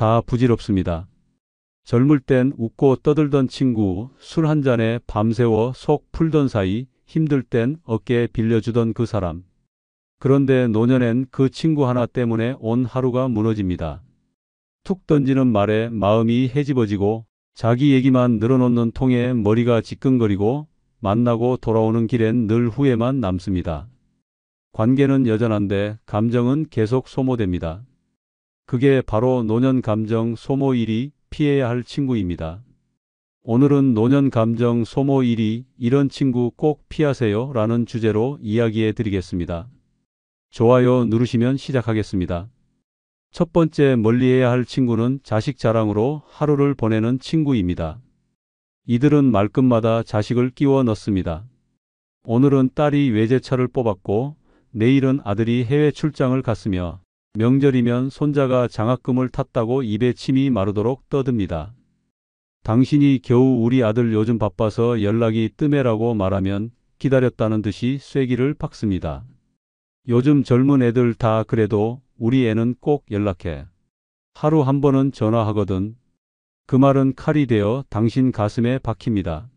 다 부질없습니다. 젊을 땐 웃고 떠들던 친구, 술 한 잔에 밤새워 속 풀던 사이, 힘들 땐 어깨에 빌려주던 그 사람. 그런데 노년엔 그 친구 하나 때문에 온 하루가 무너집니다. 툭 던지는 말에 마음이 헤집어지고 자기 얘기만 늘어놓는 통에 머리가 지끈거리고 만나고 돌아오는 길엔 늘 후회만 남습니다. 관계는 여전한데 감정은 계속 소모됩니다. 그게 바로 노년 감정 소모 1위 피해야 할 친구입니다. 오늘은 노년 감정 소모 1위 이런 친구 꼭 피하세요 라는 주제로 이야기해 드리겠습니다. 좋아요 누르시면 시작하겠습니다. 첫 번째 멀리해야 할 친구는 자식 자랑으로 하루를 보내는 친구입니다. 이들은 말끝마다 자식을 끼워 넣습니다. 오늘은 딸이 외제차를 뽑았고 내일은 아들이 해외 출장을 갔으며 명절이면 손자가 장학금을 탔다고 입에 침이 마르도록 떠듭니다. 당신이 겨우 우리 아들 요즘 바빠서 연락이 뜸해라고 말하면 기다렸다는 듯이 쐐기를 박습니다. 요즘 젊은 애들 다 그래도 우리 애는 꼭 연락해. 하루 한 번은 전화하거든. 그 말은 칼이 되어 당신 가슴에 박힙니다.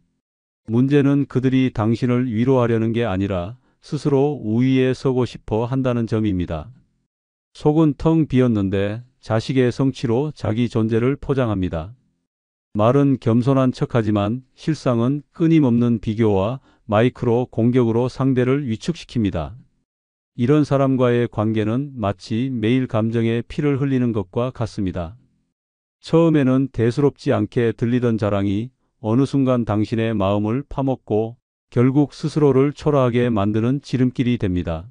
문제는 그들이 당신을 위로하려는 게 아니라 스스로 우위에 서고 싶어 한다는 점입니다. 속은 텅 비었는데 자식의 성취로 자기 존재를 포장합니다. 말은 겸손한 척하지만 실상은 끊임없는 비교와 마이크로 공격으로 상대를 위축시킵니다. 이런 사람과의 관계는 마치 매일 감정에 피를 흘리는 것과 같습니다. 처음에는 대수롭지 않게 들리던 자랑이 어느 순간 당신의 마음을 파먹고 결국 스스로를 초라하게 만드는 지름길이 됩니다.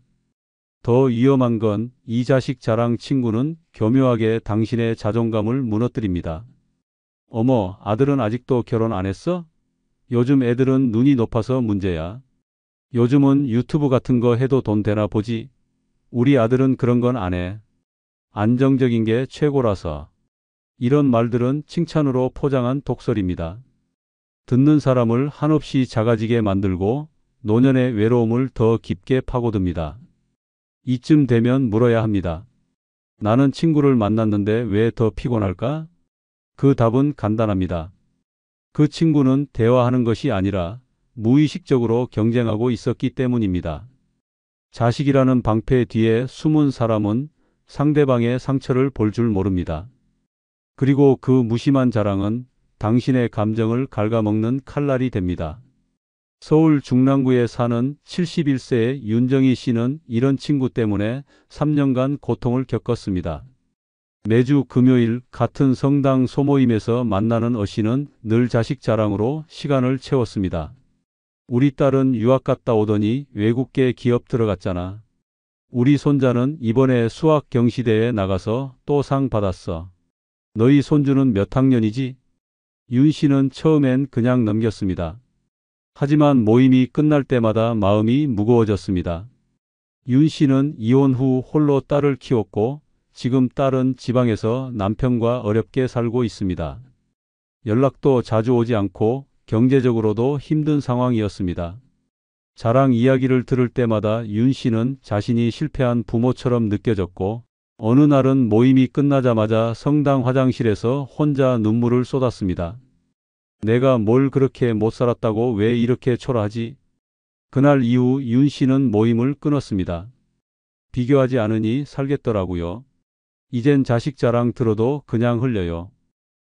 더 위험한 건 이 자식 자랑 친구는 교묘하게 당신의 자존감을 무너뜨립니다. 어머, 아들은 아직도 결혼 안 했어? 요즘 애들은 눈이 높아서 문제야. 요즘은 유튜브 같은 거 해도 돈 되나 보지? 우리 아들은 그런 건 안 해. 안정적인 게 최고라서. 이런 말들은 칭찬으로 포장한 독설입니다. 듣는 사람을 한없이 작아지게 만들고 노년의 외로움을 더 깊게 파고듭니다. 이쯤 되면 물어야 합니다. 나는 친구를 만났는데 왜 더 피곤할까? 그 답은 간단합니다. 그 친구는 대화하는 것이 아니라 무의식적으로 경쟁하고 있었기 때문입니다. 자식이라는 방패 뒤에 숨은 사람은 상대방의 상처를 볼 줄 모릅니다. 그리고 그 무심한 자랑은 당신의 감정을 갉아먹는 칼날이 됩니다. 서울 중랑구에 사는 71세의 윤정희 씨는 이런 친구 때문에 3년간 고통을 겪었습니다. 매주 금요일 같은 성당 소모임에서 만나는 어씨는 늘 자식 자랑으로 시간을 채웠습니다. 우리 딸은 유학 갔다 오더니 외국계 기업 들어갔잖아. 우리 손자는 이번에 수학 경시대회에 나가서 또 상 받았어. 너희 손주는 몇 학년이지? 윤 씨는 처음엔 그냥 넘겼습니다. 하지만 모임이 끝날 때마다 마음이 무거워졌습니다. 윤 씨는 이혼 후 홀로 딸을 키웠고 지금 딸은 지방에서 남편과 어렵게 살고 있습니다. 연락도 자주 오지 않고 경제적으로도 힘든 상황이었습니다. 자랑 이야기를 들을 때마다 윤 씨는 자신이 실패한 부모처럼 느껴졌고 어느 날은 모임이 끝나자마자 성당 화장실에서 혼자 눈물을 쏟았습니다. 내가 뭘 그렇게 못 살았다고 왜 이렇게 초라하지? 그날 이후 윤 씨는 모임을 끊었습니다. 비교하지 않으니 살겠더라고요. 이젠 자식 자랑 들어도 그냥 흘려요.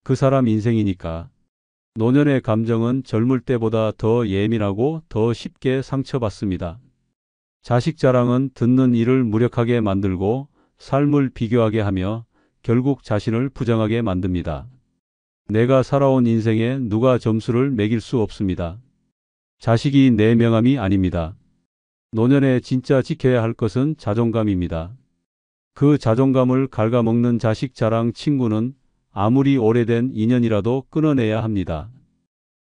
그 사람 인생이니까. 노년의 감정은 젊을 때보다 더 예민하고 더 쉽게 상처받습니다. 자식 자랑은 듣는 이를 무력하게 만들고 삶을 비교하게 하며 결국 자신을 부정하게 만듭니다. 내가 살아온 인생에 누가 점수를 매길 수 없습니다. 자식이 내 명함이 아닙니다. 노년에 진짜 지켜야 할 것은 자존감입니다. 그 자존감을 갉아먹는 자식 자랑 친구는 아무리 오래된 인연이라도 끊어내야 합니다.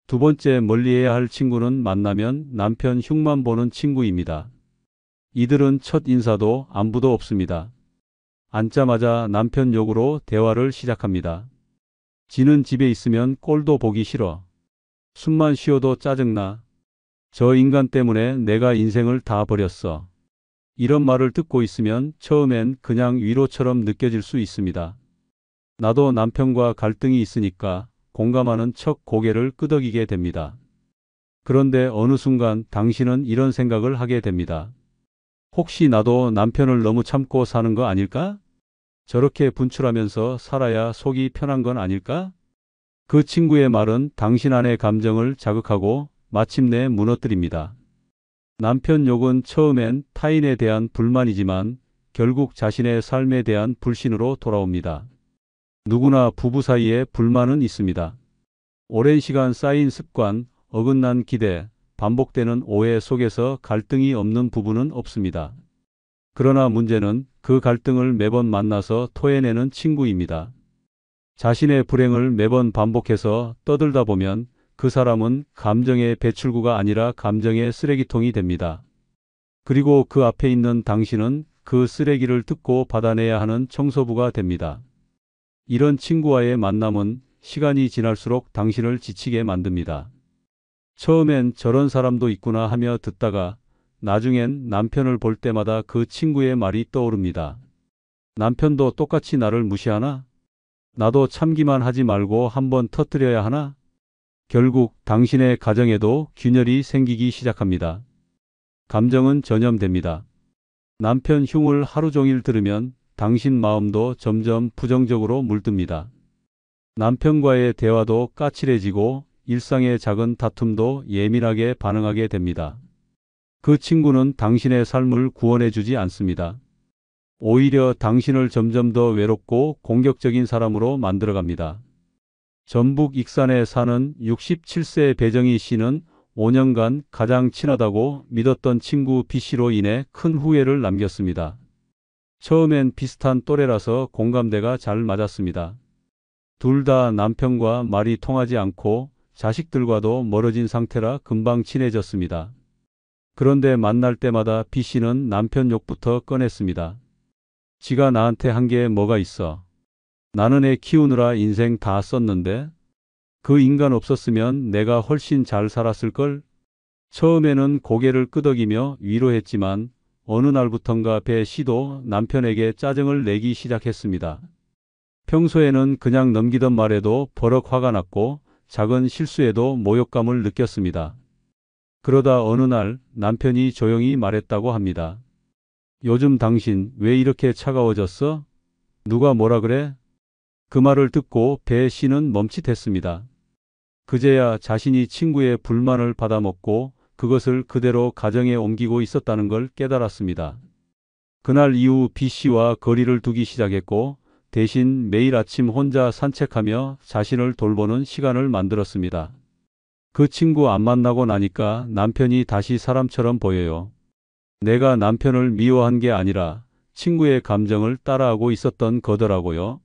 두 번째 멀리해야 할 친구는 만나면 남편 흉만 보는 친구입니다. 이들은 첫 인사도 안부도 없습니다. 앉자마자 남편 욕으로 대화를 시작합니다. 지는 집에 있으면 꼴도 보기 싫어. 숨만 쉬어도 짜증나. 저 인간 때문에 내가 인생을 다 버렸어. 이런 말을 듣고 있으면 처음엔 그냥 위로처럼 느껴질 수 있습니다. 나도 남편과 갈등이 있으니까 공감하는 척 고개를 끄덕이게 됩니다. 그런데 어느 순간 당신은 이런 생각을 하게 됩니다. 혹시 나도 남편을 너무 참고 사는 거 아닐까? 저렇게 분출하면서 살아야 속이 편한 건 아닐까? 그 친구의 말은 당신 안의 감정을 자극하고 마침내 무너뜨립니다. 남편 욕은 처음엔 타인에 대한 불만이지만 결국 자신의 삶에 대한 불신으로 돌아옵니다. 누구나 부부 사이에 불만은 있습니다. 오랜 시간 쌓인 습관, 어긋난 기대, 반복되는 오해 속에서 갈등이 없는 부부는 없습니다. 그러나 문제는 그 갈등을 매번 만나서 토해내는 친구입니다. 자신의 불행을 매번 반복해서 떠들다 보면 그 사람은 감정의 배출구가 아니라 감정의 쓰레기통이 됩니다. 그리고 그 앞에 있는 당신은 그 쓰레기를 뜯고 받아내야 하는 청소부가 됩니다. 이런 친구와의 만남은 시간이 지날수록 당신을 지치게 만듭니다. 처음엔 저런 사람도 있구나 하며 듣다가 나중엔 남편을 볼 때마다 그 친구의 말이 떠오릅니다. 남편도 똑같이 나를 무시하나? 나도 참기만 하지 말고 한번 터뜨려야 하나? 결국 당신의 가정에도 균열이 생기기 시작합니다. 감정은 전염됩니다. 남편 흉을 하루 종일 들으면 당신 마음도 점점 부정적으로 물듭니다. 남편과의 대화도 까칠해지고 일상의 작은 다툼도 예민하게 반응하게 됩니다. 그 친구는 당신의 삶을 구원해 주지 않습니다. 오히려 당신을 점점 더 외롭고 공격적인 사람으로 만들어갑니다. 전북 익산에 사는 67세 배정희 씨는 5년간 가장 친하다고 믿었던 친구 B씨로 인해 큰 후회를 남겼습니다. 처음엔 비슷한 또래라서 공감대가 잘 맞았습니다. 둘 다 남편과 말이 통하지 않고 자식들과도 멀어진 상태라 금방 친해졌습니다. 그런데 만날 때마다 B씨는 남편 욕부터 꺼냈습니다. 지가 나한테 한 게 뭐가 있어. 나는 애 키우느라 인생 다 썼는데 그 인간 없었으면 내가 훨씬 잘 살았을걸? 처음에는 고개를 끄덕이며 위로했지만 어느 날부턴가 배 씨도 남편에게 짜증을 내기 시작했습니다. 평소에는 그냥 넘기던 말에도 버럭 화가 났고 작은 실수에도 모욕감을 느꼈습니다. 그러다 어느 날 남편이 조용히 말했다고 합니다. 요즘 당신 왜 이렇게 차가워졌어? 누가 뭐라 그래? 그 말을 듣고 배 씨는 멈칫했습니다. 그제야 자신이 친구의 불만을 받아먹고 그것을 그대로 가정에 옮기고 있었다는 걸 깨달았습니다. 그날 이후 B 씨와 거리를 두기 시작했고 대신 매일 아침 혼자 산책하며 자신을 돌보는 시간을 만들었습니다. 그 친구 안 만나고 나니까 남편이 다시 사람처럼 보여요. 내가 남편을 미워한 게 아니라 친구의 감정을 따라하고 있었던 거더라고요.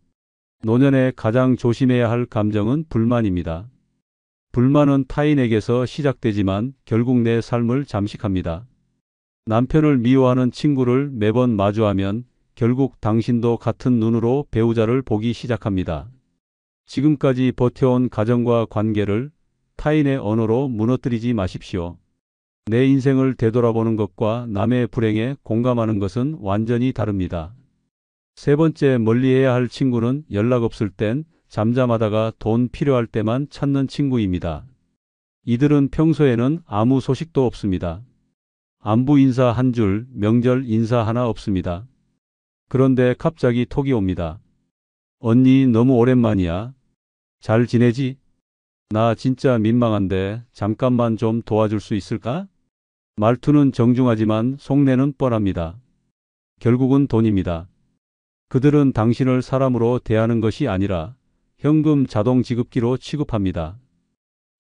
노년에 가장 조심해야 할 감정은 불만입니다. 불만은 타인에게서 시작되지만 결국 내 삶을 잠식합니다. 남편을 미워하는 친구를 매번 마주하면 결국 당신도 같은 눈으로 배우자를 보기 시작합니다. 지금까지 버텨온 가정과 관계를 타인의 언어로 무너뜨리지 마십시오. 내 인생을 되돌아보는 것과 남의 불행에 공감하는 것은 완전히 다릅니다. 세 번째, 멀리해야 할 친구는 연락 없을 땐 잠잠하다가 돈 필요할 때만 찾는 친구입니다. 이들은 평소에는 아무 소식도 없습니다. 안부 인사 한 줄, 명절 인사 하나 없습니다. 그런데 갑자기 톡이 옵니다. 언니 너무 오랜만이야. 잘 지내지? 나 진짜 민망한데 잠깐만 좀 도와줄 수 있을까? 말투는 정중하지만 속내는 뻔합니다. 결국은 돈입니다. 그들은 당신을 사람으로 대하는 것이 아니라 현금 자동 지급기로 취급합니다.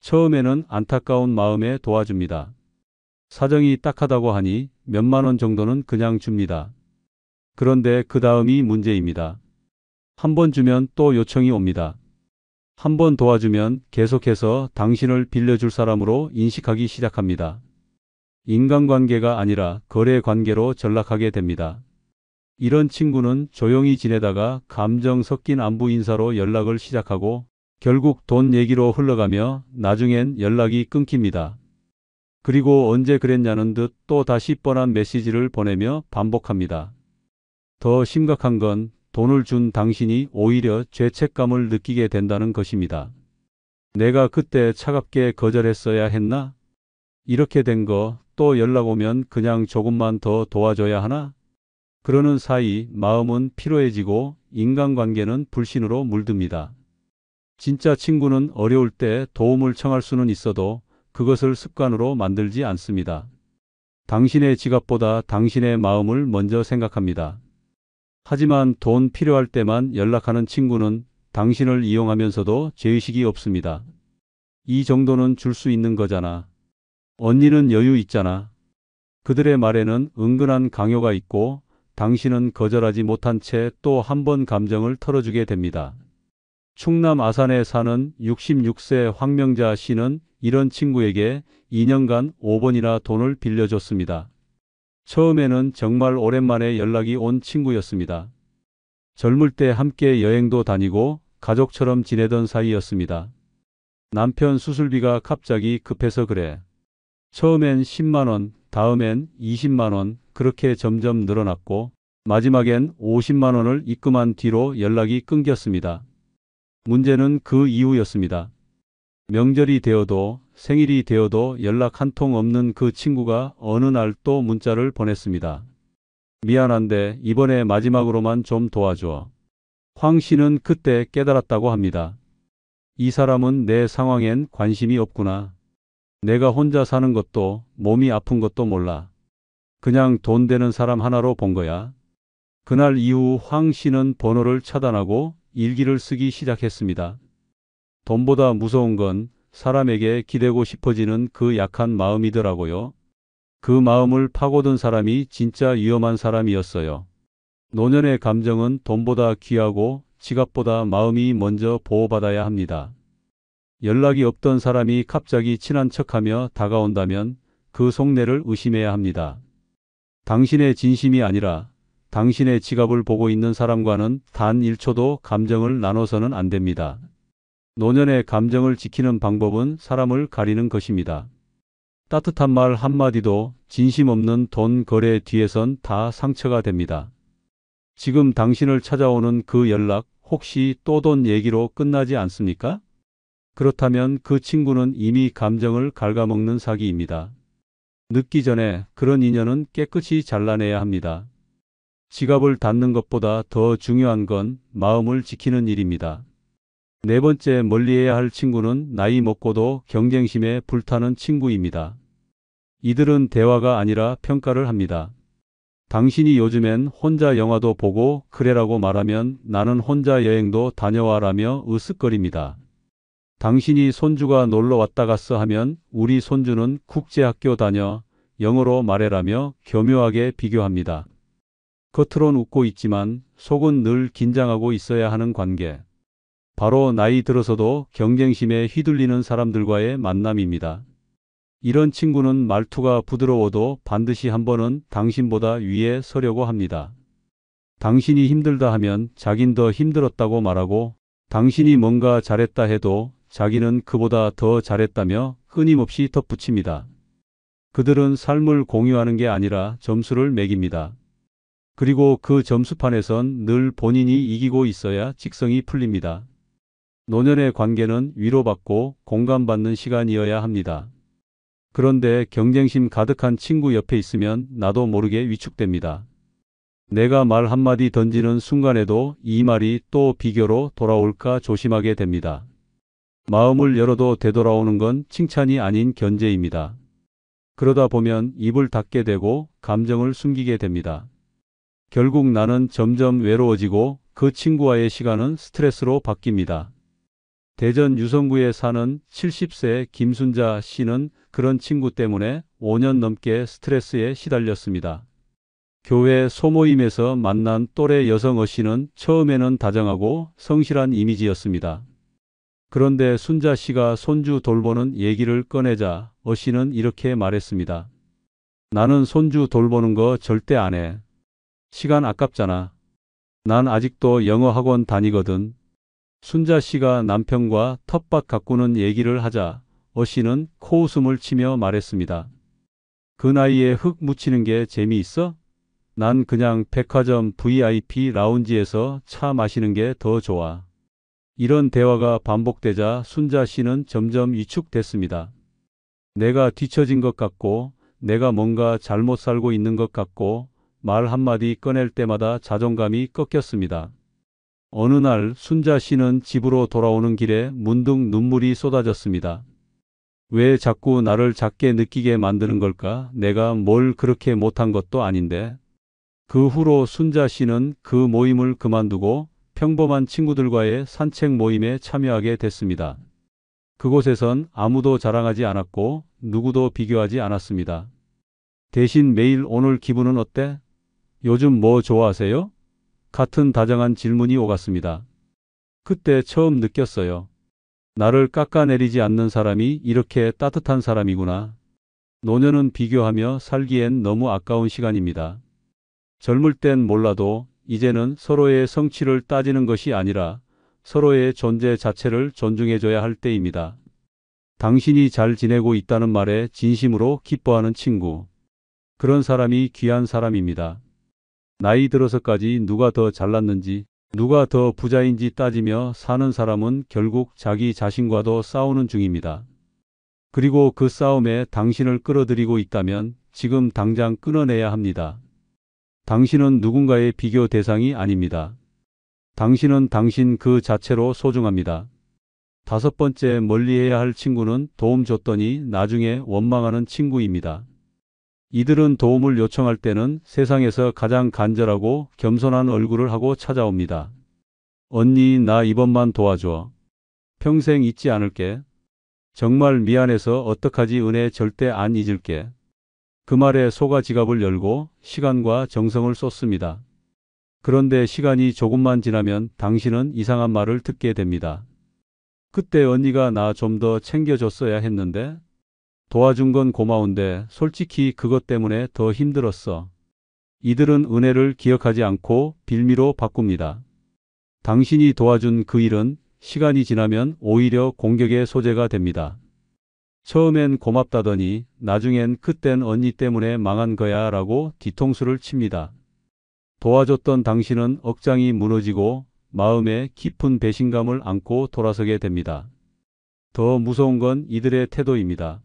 처음에는 안타까운 마음에 도와줍니다. 사정이 딱하다고 하니 몇만 원 정도는 그냥 줍니다. 그런데 그 다음이 문제입니다. 한 번 주면 또 요청이 옵니다. 한 번 도와주면 계속해서 당신을 빌려줄 사람으로 인식하기 시작합니다. 인간관계가 아니라 거래 관계로 전락하게 됩니다. 이런 친구는 조용히 지내다가 감정 섞인 안부 인사로 연락을 시작하고 결국 돈 얘기로 흘러가며 나중엔 연락이 끊깁니다. 그리고 언제 그랬냐는 듯 또 다시 뻔한 메시지를 보내며 반복합니다. 더 심각한 건 돈을 준 당신이 오히려 죄책감을 느끼게 된다는 것입니다. 내가 그때 차갑게 거절했어야 했나? 이렇게 된 거 또 연락 오면 그냥 조금만 더 도와줘야 하나? 그러는 사이 마음은 피로해지고 인간관계는 불신으로 물듭니다. 진짜 친구는 어려울 때 도움을 청할 수는 있어도 그것을 습관으로 만들지 않습니다. 당신의 지갑보다 당신의 마음을 먼저 생각합니다. 하지만 돈 필요할 때만 연락하는 친구는 당신을 이용하면서도 죄의식이 없습니다. 이 정도는 줄 수 있는 거잖아. 언니는 여유 있잖아. 그들의 말에는 은근한 강요가 있고 당신은 거절하지 못한 채 또 한 번 감정을 털어주게 됩니다. 충남 아산에 사는 66세 황명자 씨는 이런 친구에게 2년간 5번이나 돈을 빌려줬습니다. 처음에는 정말 오랜만에 연락이 온 친구였습니다. 젊을 때 함께 여행도 다니고 가족처럼 지내던 사이였습니다. 남편 수술비가 갑자기 급해서 그래. 처음엔 10만 원, 다음엔 20만 원, 그렇게 점점 늘어났고 마지막엔 50만 원을 입금한 뒤로 연락이 끊겼습니다. 문제는 그 이후였습니다. 명절이 되어도 생일이 되어도 연락 한 통 없는 그 친구가 어느 날 또 문자를 보냈습니다. 미안한데 이번에 마지막으로만 좀 도와줘. 황 씨는 그때 깨달았다고 합니다. 이 사람은 내 상황엔 관심이 없구나. 내가 혼자 사는 것도 몸이 아픈 것도 몰라. 그냥 돈 되는 사람 하나로 본 거야. 그날 이후 황 씨는 번호를 차단하고 일기를 쓰기 시작했습니다. 돈보다 무서운 건 사람에게 기대고 싶어지는 그 약한 마음이더라고요. 그 마음을 파고든 사람이 진짜 위험한 사람이었어요. 노년의 감정은 돈보다 귀하고 지갑보다 마음이 먼저 보호받아야 합니다. 연락이 없던 사람이 갑자기 친한 척하며 다가온다면 그 속내를 의심해야 합니다. 당신의 진심이 아니라 당신의 지갑을 보고 있는 사람과는 단 1초도 감정을 나눠서는 안 됩니다. 노년의 감정을 지키는 방법은 사람을 가리는 것입니다. 따뜻한 말 한마디도 진심 없는 돈 거래 뒤에선 다 상처가 됩니다. 지금 당신을 찾아오는 그 연락 혹시 또 돈 얘기로 끝나지 않습니까? 그렇다면 그 친구는 이미 감정을 갉아먹는 사기입니다. 늦기 전에 그런 인연은 깨끗이 잘라내야 합니다. 지갑을 닫는 것보다 더 중요한 건 마음을 지키는 일입니다. 네 번째 멀리해야 할 친구는 나이 먹고도 경쟁심에 불타는 친구입니다. 이들은 대화가 아니라 평가를 합니다. 당신이 요즘엔 혼자 영화도 보고 그래라고 말하면 나는 혼자 여행도 다녀와라며 으쓱거립니다. 당신이 손주가 놀러 왔다 갔어 하면 우리 손주는 국제학교 다녀 영어로 말해라며 교묘하게 비교합니다. 겉으론 웃고 있지만 속은 늘 긴장하고 있어야 하는 관계. 바로 나이 들어서도 경쟁심에 휘둘리는 사람들과의 만남입니다. 이런 친구는 말투가 부드러워도 반드시 한 번은 당신보다 위에 서려고 합니다. 당신이 힘들다 하면 자긴 더 힘들었다고 말하고 당신이 뭔가 잘했다 해도 자기는 그보다 더 잘했다며 끊임없이 덧붙입니다. 그들은 삶을 공유하는 게 아니라 점수를 매깁니다. 그리고 그 점수판에선 늘 본인이 이기고 있어야 직성이 풀립니다. 노년의 관계는 위로받고 공감받는 시간이어야 합니다. 그런데 경쟁심 가득한 친구 옆에 있으면 나도 모르게 위축됩니다. 내가 말 한마디 던지는 순간에도 이 말이 또 비교로 돌아올까 조심하게 됩니다. 마음을 열어도 되돌아오는 건 칭찬이 아닌 견제입니다. 그러다 보면 입을 닫게 되고 감정을 숨기게 됩니다. 결국 나는 점점 외로워지고 그 친구와의 시간은 스트레스로 바뀝니다. 대전 유성구에 사는 70세 김순자 씨는 그런 친구 때문에 5년 넘게 스트레스에 시달렸습니다. 교회 소모임에서 만난 또래 여성 어씨는 처음에는 다정하고 성실한 이미지였습니다. 그런데 순자 씨가 손주 돌보는 얘기를 꺼내자 어씨는 이렇게 말했습니다. 나는 손주 돌보는 거 절대 안 해. 시간 아깝잖아. 난 아직도 영어 학원 다니거든. 순자 씨가 남편과 텃밭 가꾸는 얘기를 하자 어씨는 코웃음을 치며 말했습니다. 그 나이에 흙 묻히는 게 재미있어? 난 그냥 백화점 VIP 라운지에서 차 마시는 게 더 좋아. 이런 대화가 반복되자 순자 씨는 점점 위축됐습니다. 내가 뒤처진 것 같고, 내가 뭔가 잘못 살고 있는 것 같고, 말 한마디 꺼낼 때마다 자존감이 꺾였습니다. 어느 날 순자 씨는 집으로 돌아오는 길에 문득 눈물이 쏟아졌습니다. 왜 자꾸 나를 작게 느끼게 만드는 걸까? 내가 뭘 그렇게 못한 것도 아닌데. 그 후로 순자 씨는 그 모임을 그만두고 평범한 친구들과의 산책 모임에 참여하게 됐습니다. 그곳에선 아무도 자랑하지 않았고 누구도 비교하지 않았습니다. 대신 매일 오늘 기분은 어때? 요즘 뭐 좋아하세요? 같은 다정한 질문이 오갔습니다. 그때 처음 느꼈어요. 나를 깎아내리지 않는 사람이 이렇게 따뜻한 사람이구나. 노년은 비교하며 살기엔 너무 아까운 시간입니다. 젊을 땐 몰라도 이제는 서로의 성취를 따지는 것이 아니라 서로의 존재 자체를 존중해줘야 할 때입니다. 당신이 잘 지내고 있다는 말에 진심으로 기뻐하는 친구. 그런 사람이 귀한 사람입니다. 나이 들어서까지 누가 더 잘났는지, 누가 더 부자인지 따지며 사는 사람은 결국 자기 자신과도 싸우는 중입니다. 그리고 그 싸움에 당신을 끌어들이고 있다면 지금 당장 끊어내야 합니다. 당신은 누군가의 비교 대상이 아닙니다. 당신은 당신 그 자체로 소중합니다. 다섯 번째, 멀리해야 할 친구는 도움 줬더니 나중에 원망하는 친구입니다. 이들은 도움을 요청할 때는 세상에서 가장 간절하고 겸손한 얼굴을 하고 찾아옵니다. 언니, 나 이번만 도와줘. 평생 잊지 않을게. 정말 미안해서 어떡하지, 은혜 절대 안 잊을게. 그 말에 속아 지갑을 열고 시간과 정성을 쏟습니다. 그런데 시간이 조금만 지나면 당신은 이상한 말을 듣게 됩니다. 그때 언니가 나 좀 더 챙겨줬어야 했는데, 도와준 건 고마운데 솔직히 그것 때문에 더 힘들었어. 이들은 은혜를 기억하지 않고 빌미로 바꿉니다. 당신이 도와준 그 일은 시간이 지나면 오히려 공격의 소재가 됩니다. 처음엔 고맙다더니 나중엔 그땐 언니 때문에 망한 거야 라고 뒤통수를 칩니다. 도와줬던 당신은 억장이 무너지고 마음에 깊은 배신감을 안고 돌아서게 됩니다. 더 무서운 건 이들의 태도입니다.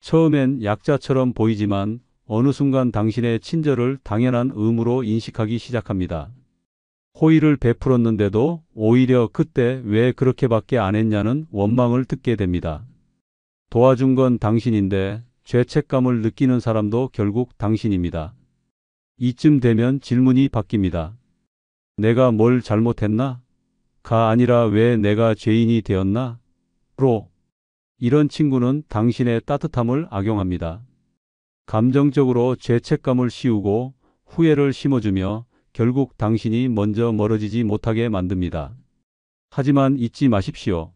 처음엔 약자처럼 보이지만 어느 순간 당신의 친절을 당연한 의무로 인식하기 시작합니다. 호의를 베풀었는데도 오히려 그때 왜 그렇게밖에 안 했냐는 원망을 듣게 됩니다. 도와준 건 당신인데 죄책감을 느끼는 사람도 결국 당신입니다. 이쯤 되면 질문이 바뀝니다. 내가 뭘 잘못했나? 가 아니라 왜 내가 죄인이 되었나? 로. 이런 친구는 당신의 따뜻함을 악용합니다. 감정적으로 죄책감을 씌우고 후회를 심어주며 결국 당신이 먼저 멀어지지 못하게 만듭니다. 하지만 잊지 마십시오.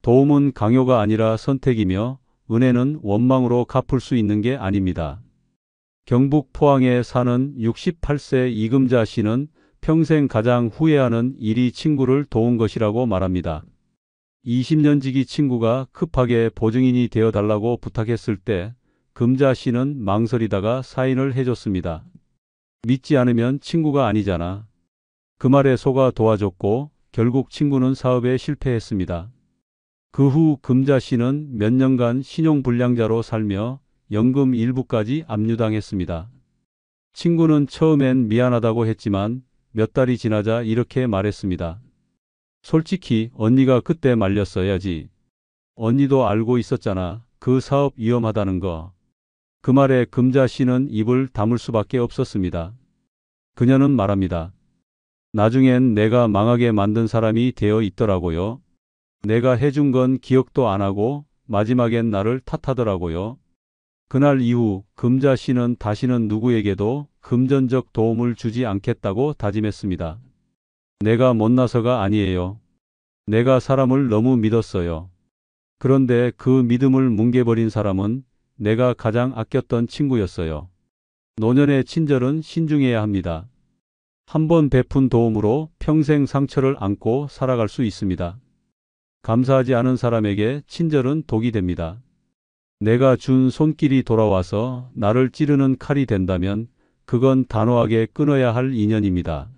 도움은 강요가 아니라 선택이며 은혜는 원망으로 갚을 수 있는 게 아닙니다. 경북 포항에 사는 68세 이금자 씨는 평생 가장 후회하는 일이 친구를 도운 것이라고 말합니다. 20년 지기 친구가 급하게 보증인이 되어달라고 부탁했을 때 금자 씨는 망설이다가 사인을 해줬습니다. 믿지 않으면 친구가 아니잖아. 그 말에 속아 도와줬고 결국 친구는 사업에 실패했습니다. 그 후 금자 씨는 몇 년간 신용불량자로 살며 연금 일부까지 압류당했습니다. 친구는 처음엔 미안하다고 했지만 몇 달이 지나자 이렇게 말했습니다. 솔직히 언니가 그때 말렸어야지. 언니도 알고 있었잖아. 그 사업 위험하다는 거. 그 말에 금자 씨는 입을 다물 수밖에 없었습니다. 그녀는 말합니다. 나중엔 내가 망하게 만든 사람이 되어 있더라고요. 내가 해준 건 기억도 안 하고 마지막엔 나를 탓하더라고요. 그날 이후 금자 씨는 다시는 누구에게도 금전적 도움을 주지 않겠다고 다짐했습니다. 내가 못나서가 아니에요. 내가 사람을 너무 믿었어요. 그런데 그 믿음을 뭉개버린 사람은 내가 가장 아꼈던 친구였어요. 노년의 친절은 신중해야 합니다. 한 번 베푼 도움으로 평생 상처를 안고 살아갈 수 있습니다. 감사하지 않은 사람에게 친절은 독이 됩니다. 내가 준 손길이 돌아와서 나를 찌르는 칼이 된다면 그건 단호하게 끊어야 할 인연입니다.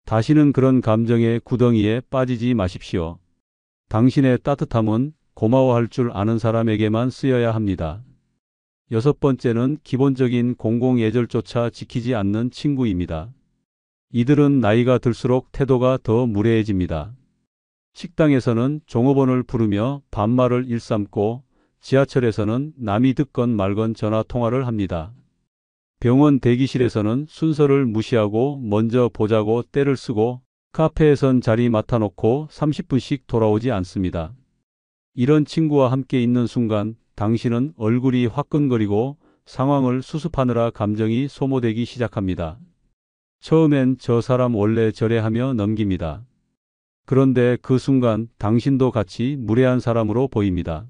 다시는 그런 감정의 구덩이에 빠지지 마십시오. 당신의 따뜻함은 고마워할 줄 아는 사람에게만 쓰여야 합니다. 여섯 번째는 기본적인 공공예절조차 지키지 않는 친구입니다. 이들은 나이가 들수록 태도가 더 무례해집니다. 식당에서는 종업원을 부르며 반말을 일삼고 지하철에서는 남이 듣건 말건 전화 통화를 합니다. 병원 대기실에서는 순서를 무시하고 먼저 보자고 떼를 쓰고 카페에선 자리 맡아놓고 30분씩 돌아오지 않습니다. 이런 친구와 함께 있는 순간 당신은 얼굴이 화끈거리고 상황을 수습하느라 감정이 소모되기 시작합니다. 처음엔 저 사람 원래 저래 하며 넘깁니다. 그런데 그 순간 당신도 같이 무례한 사람으로 보입니다.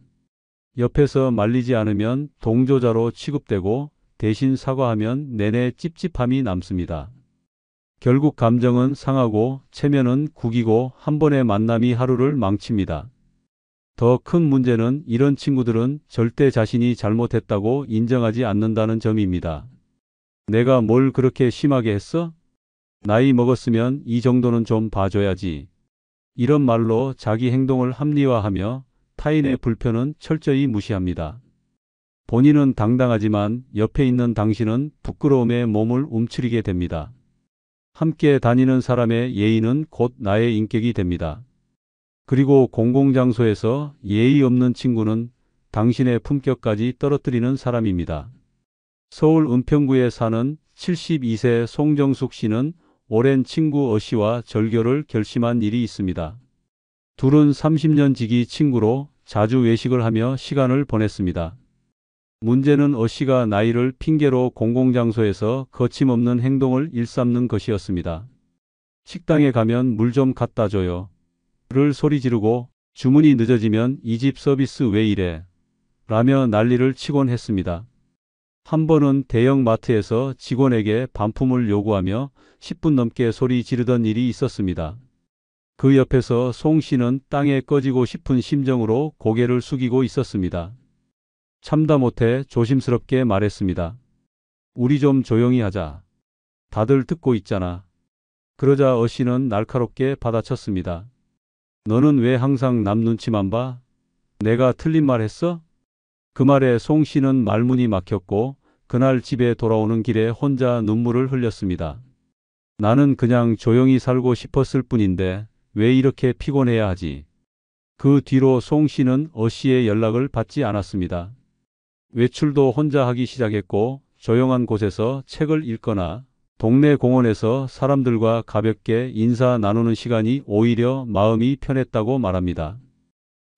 옆에서 말리지 않으면 동조자로 취급되고 대신 사과하면 내내 찝찝함이 남습니다. 결국 감정은 상하고 체면은 구기고 한 번의 만남이 하루를 망칩니다. 더 큰 문제는 이런 친구들은 절대 자신이 잘못했다고 인정하지 않는다는 점입니다. 내가 뭘 그렇게 심하게 했어? 나이 먹었으면 이 정도는 좀 봐줘야지. 이런 말로 자기 행동을 합리화하며 타인의 불편은 철저히 무시합니다. 본인은 당당하지만 옆에 있는 당신은 부끄러움에 몸을 움츠리게 됩니다. 함께 다니는 사람의 예의는 곧 나의 인격이 됩니다. 그리고 공공장소에서 예의 없는 친구는 당신의 품격까지 떨어뜨리는 사람입니다. 서울 은평구에 사는 72세 송정숙 씨는 오랜 친구 어 씨와 절교를 결심한 일이 있습니다. 둘은 30년 지기 친구로 자주 외식을 하며 시간을 보냈습니다. 문제는 어 씨가 나이를 핑계로 공공장소에서 거침없는 행동을 일삼는 것이었습니다. 식당에 가면 물 좀 갖다 줘요. 를 소리 지르고 주문이 늦어지면 이 집 서비스 왜 이래? 라며 난리를 치곤 했습니다. 한 번은 대형 마트에서 직원에게 반품을 요구하며 10분 넘게 소리 지르던 일이 있었습니다. 그 옆에서 송 씨는 땅에 꺼지고 싶은 심정으로 고개를 숙이고 있었습니다. 참다 못해 조심스럽게 말했습니다. 우리 좀 조용히 하자. 다들 듣고 있잖아. 그러자 어 씨는 날카롭게 받아쳤습니다. 너는 왜 항상 남 눈치만 봐? 내가 틀린 말 했어? 그 말에 송 씨는 말문이 막혔고 그날 집에 돌아오는 길에 혼자 눈물을 흘렸습니다. 나는 그냥 조용히 살고 싶었을 뿐인데 왜 이렇게 피곤해야 하지? 그 뒤로 송 씨는 어 씨의 연락을 받지 않았습니다. 외출도 혼자 하기 시작했고 조용한 곳에서 책을 읽거나 동네 공원에서 사람들과 가볍게 인사 나누는 시간이 오히려 마음이 편했다고 말합니다.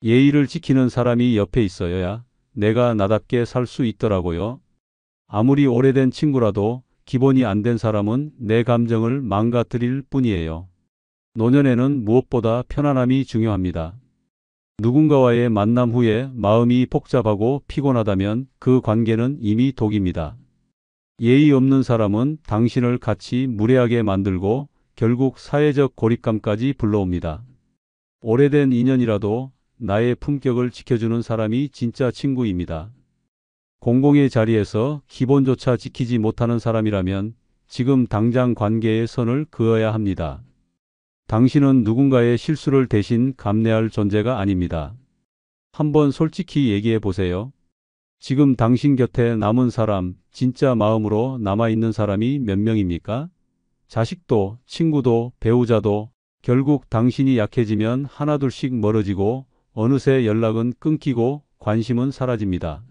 예의를 지키는 사람이 옆에 있어야 내가 나답게 살 수 있더라고요. 아무리 오래된 친구라도 기본이 안 된 사람은 내 감정을 망가뜨릴 뿐이에요. 노년에는 무엇보다 편안함이 중요합니다. 누군가와의 만남 후에 마음이 복잡하고 피곤하다면 그 관계는 이미 독입니다. 예의 없는 사람은 당신을 같이 무례하게 만들고 결국 사회적 고립감까지 불러옵니다. 오래된 인연이라도 나의 품격을 지켜주는 사람이 진짜 친구입니다. 공공의 자리에서 기본조차 지키지 못하는 사람이라면 지금 당장 관계의 선을 그어야 합니다. 당신은 누군가의 실수를 대신 감내할 존재가 아닙니다. 한번 솔직히 얘기해 보세요. 지금 당신 곁에 남은 사람, 진짜 마음으로 남아있는 사람이 몇 명입니까? 자식도, 친구도, 배우자도 결국 당신이 약해지면 하나둘씩 멀어지고 어느새 연락은 끊기고 관심은 사라집니다.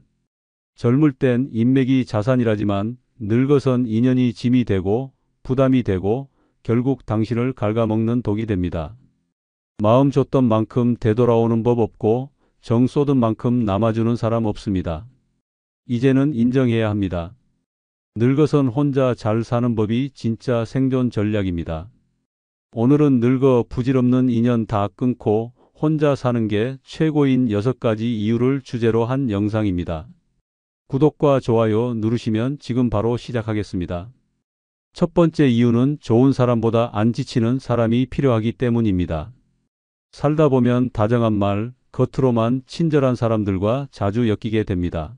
젊을 땐 인맥이 자산이라지만 늙어선 인연이 짐이 되고 부담이 되고 결국 당신을 갉아먹는 독이 됩니다. 마음 줬던 만큼 되돌아오는 법 없고 정 쏟은 만큼 남아주는 사람 없습니다. 이제는 인정해야 합니다. 늙어선 혼자 잘 사는 법이 진짜 생존 전략입니다. 오늘은 늙어 부질없는 인연 다 끊고 혼자 사는 게 최고인 6가지 이유를 주제로 한 영상입니다. 구독과 좋아요 누르시면 지금 바로 시작하겠습니다. 첫 번째 이유는 좋은 사람보다 안 지치는 사람이 필요하기 때문입니다. 살다 보면 다정한 말, 겉으로만 친절한 사람들과 자주 엮이게 됩니다.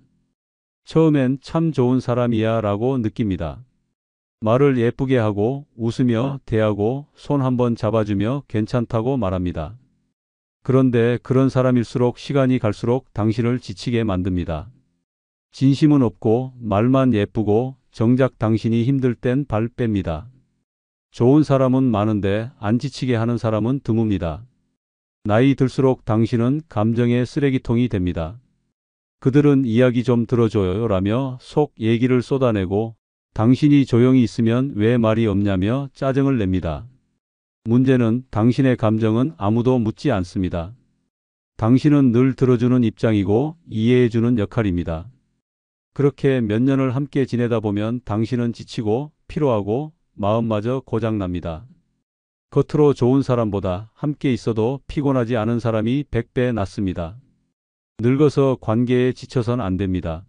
처음엔 참 좋은 사람이야 라고 느낍니다. 말을 예쁘게 하고 웃으며 대하고 손 한번 잡아주며 괜찮다고 말합니다. 그런데 그런 사람일수록 시간이 갈수록 당신을 지치게 만듭니다. 진심은 없고 말만 예쁘고 정작 당신이 힘들 땐 발 뺍니다. 좋은 사람은 많은데 안 지치게 하는 사람은 드뭅니다. 나이 들수록 당신은 감정의 쓰레기통이 됩니다. 그들은 이야기 좀 들어줘요 라며 속 얘기를 쏟아내고 당신이 조용히 있으면 왜 말이 없냐며 짜증을 냅니다. 문제는 당신의 감정은 아무도 묻지 않습니다. 당신은 늘 들어주는 입장이고 이해해주는 역할입니다. 그렇게 몇 년을 함께 지내다 보면 당신은 지치고 피로하고 마음마저 고장납니다. 겉으로 좋은 사람보다 함께 있어도 피곤하지 않은 사람이 100배 낫습니다. 늙어서 관계에 지쳐선 안 됩니다.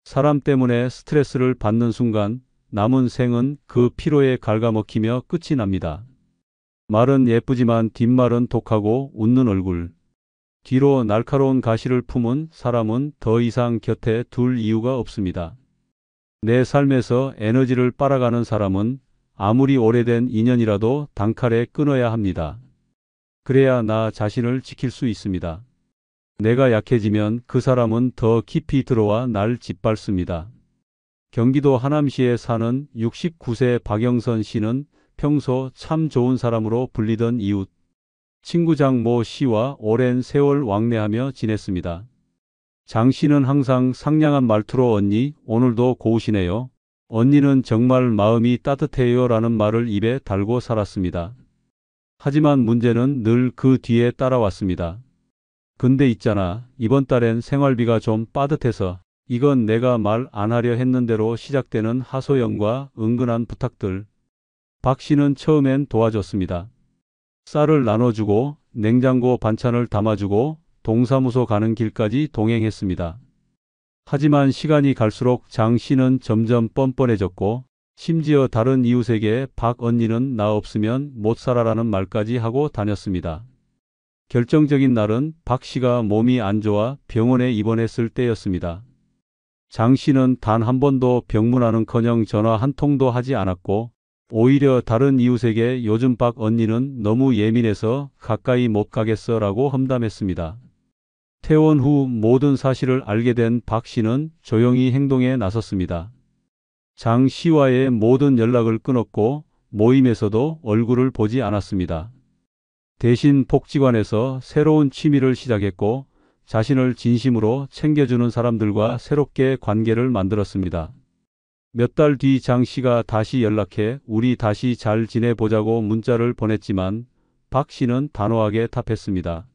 사람 때문에 스트레스를 받는 순간 남은 생은 그 피로에 갉아먹히며 끝이 납니다. 말은 예쁘지만 뒷말은 독하고 웃는 얼굴. 뒤로 날카로운 가시를 품은 사람은 더 이상 곁에 둘 이유가 없습니다. 내 삶에서 에너지를 빨아가는 사람은 아무리 오래된 인연이라도 단칼에 끊어야 합니다. 그래야 나 자신을 지킬 수 있습니다. 내가 약해지면 그 사람은 더 깊이 들어와 날 짓밟습니다. 경기도 하남시에 사는 69세 박영선 씨는 평소 참 좋은 사람으로 불리던 이웃 친구 장 모 씨와 오랜 세월 왕래하며 지냈습니다. 장 씨는 항상 상냥한 말투로 언니, 오늘도 고우시네요. 언니는 정말 마음이 따뜻해요 라는 말을 입에 달고 살았습니다. 하지만 문제는 늘 그 뒤에 따라왔습니다. 근데 있잖아, 이번 달엔 생활비가 좀 빠듯해서. 이건 내가 말 안 하려 했는 대로 시작되는 하소연과 은근한 부탁들. 박 씨는 처음엔 도와줬습니다. 쌀을 나눠주고 냉장고 반찬을 담아주고 동사무소 가는 길까지 동행했습니다. 하지만 시간이 갈수록 장 씨는 점점 뻔뻔해졌고 심지어 다른 이웃에게 박 언니는 나 없으면 못 살아라는 말까지 하고 다녔습니다. 결정적인 날은 박 씨가 몸이 안 좋아 병원에 입원했을 때였습니다. 장 씨는 단 한 번도 병문안은커녕 전화 한 통도 하지 않았고 오히려 다른 이웃에게 요즘 박 언니는 너무 예민해서 가까이 못 가겠어 라고 험담했습니다. 퇴원 후 모든 사실을 알게 된 박 씨는 조용히 행동에 나섰습니다. 장 씨와의 모든 연락을 끊었고 모임에서도 얼굴을 보지 않았습니다. 대신 복지관에서 새로운 취미를 시작했고 자신을 진심으로 챙겨주는 사람들과 새롭게 관계를 만들었습니다. 몇 달 뒤 장 씨가 다시 연락해 우리 다시 잘 지내보자고 문자를 보냈지만 박 씨는 단호하게 답했습니다.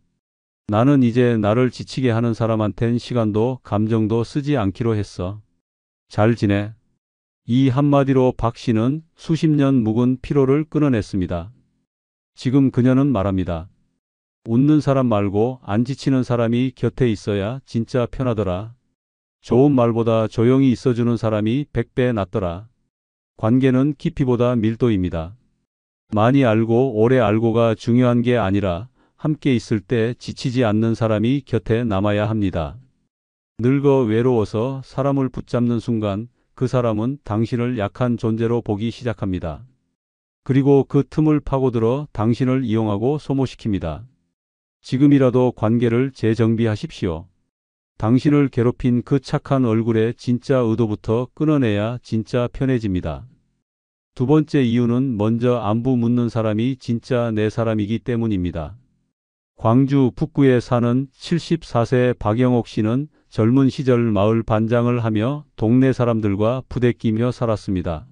나는 이제 나를 지치게 하는 사람한텐 시간도 감정도 쓰지 않기로 했어. 잘 지내. 이 한마디로 박 씨는 수십 년 묵은 피로를 끊어냈습니다. 지금 그녀는 말합니다. 웃는 사람 말고 안 지치는 사람이 곁에 있어야 진짜 편하더라. 좋은 말보다 조용히 있어주는 사람이 100배 낫더라. 관계는 깊이보다 밀도입니다. 많이 알고 오래 알고가 중요한 게 아니라 함께 있을 때 지치지 않는 사람이 곁에 남아야 합니다. 늙어 외로워서 사람을 붙잡는 순간 그 사람은 당신을 약한 존재로 보기 시작합니다. 그리고 그 틈을 파고들어 당신을 이용하고 소모시킵니다. 지금이라도 관계를 재정비하십시오. 당신을 괴롭힌 그 착한 얼굴의 진짜 의도부터 끊어내야 진짜 편해집니다. 두 번째 이유는 먼저 안부 묻는 사람이 진짜 내 사람이기 때문입니다. 광주 북구에 사는 74세 박영옥 씨는 젊은 시절 마을 반장을 하며 동네 사람들과 부대끼며 살았습니다.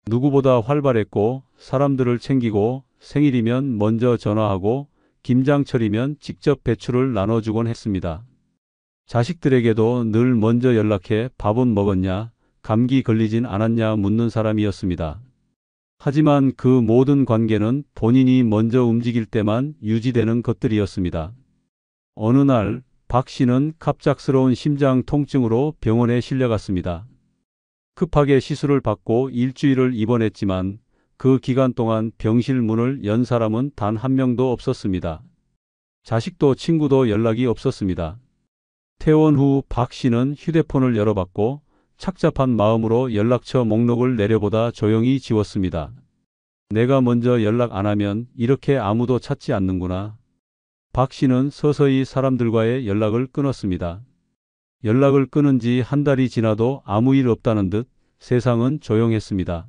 누구보다 활발했고 사람들을 챙기고 생일이면 먼저 전화하고 김장철이면 직접 배추를 나눠주곤 했습니다. 자식들에게도 늘 먼저 연락해 밥은 먹었냐, 감기 걸리진 않았냐 묻는 사람이었습니다. 하지만 그 모든 관계는 본인이 먼저 움직일 때만 유지되는 것들이었습니다. 어느 날 박 씨는 갑작스러운 심장 통증으로 병원에 실려갔습니다. 급하게 시술을 받고 일주일을 입원했지만 그 기간 동안 병실 문을 연 사람은 단 한 명도 없었습니다. 자식도 친구도 연락이 없었습니다. 퇴원 후 박 씨는 휴대폰을 열어봤고 착잡한 마음으로 연락처 목록을 내려보다 조용히 지웠습니다. 내가 먼저 연락 안 하면 이렇게 아무도 찾지 않는구나. 박 씨는 서서히 사람들과의 연락을 끊었습니다. 연락을 끊은 지 한 달이 지나도 아무 일 없다는 듯 세상은 조용했습니다.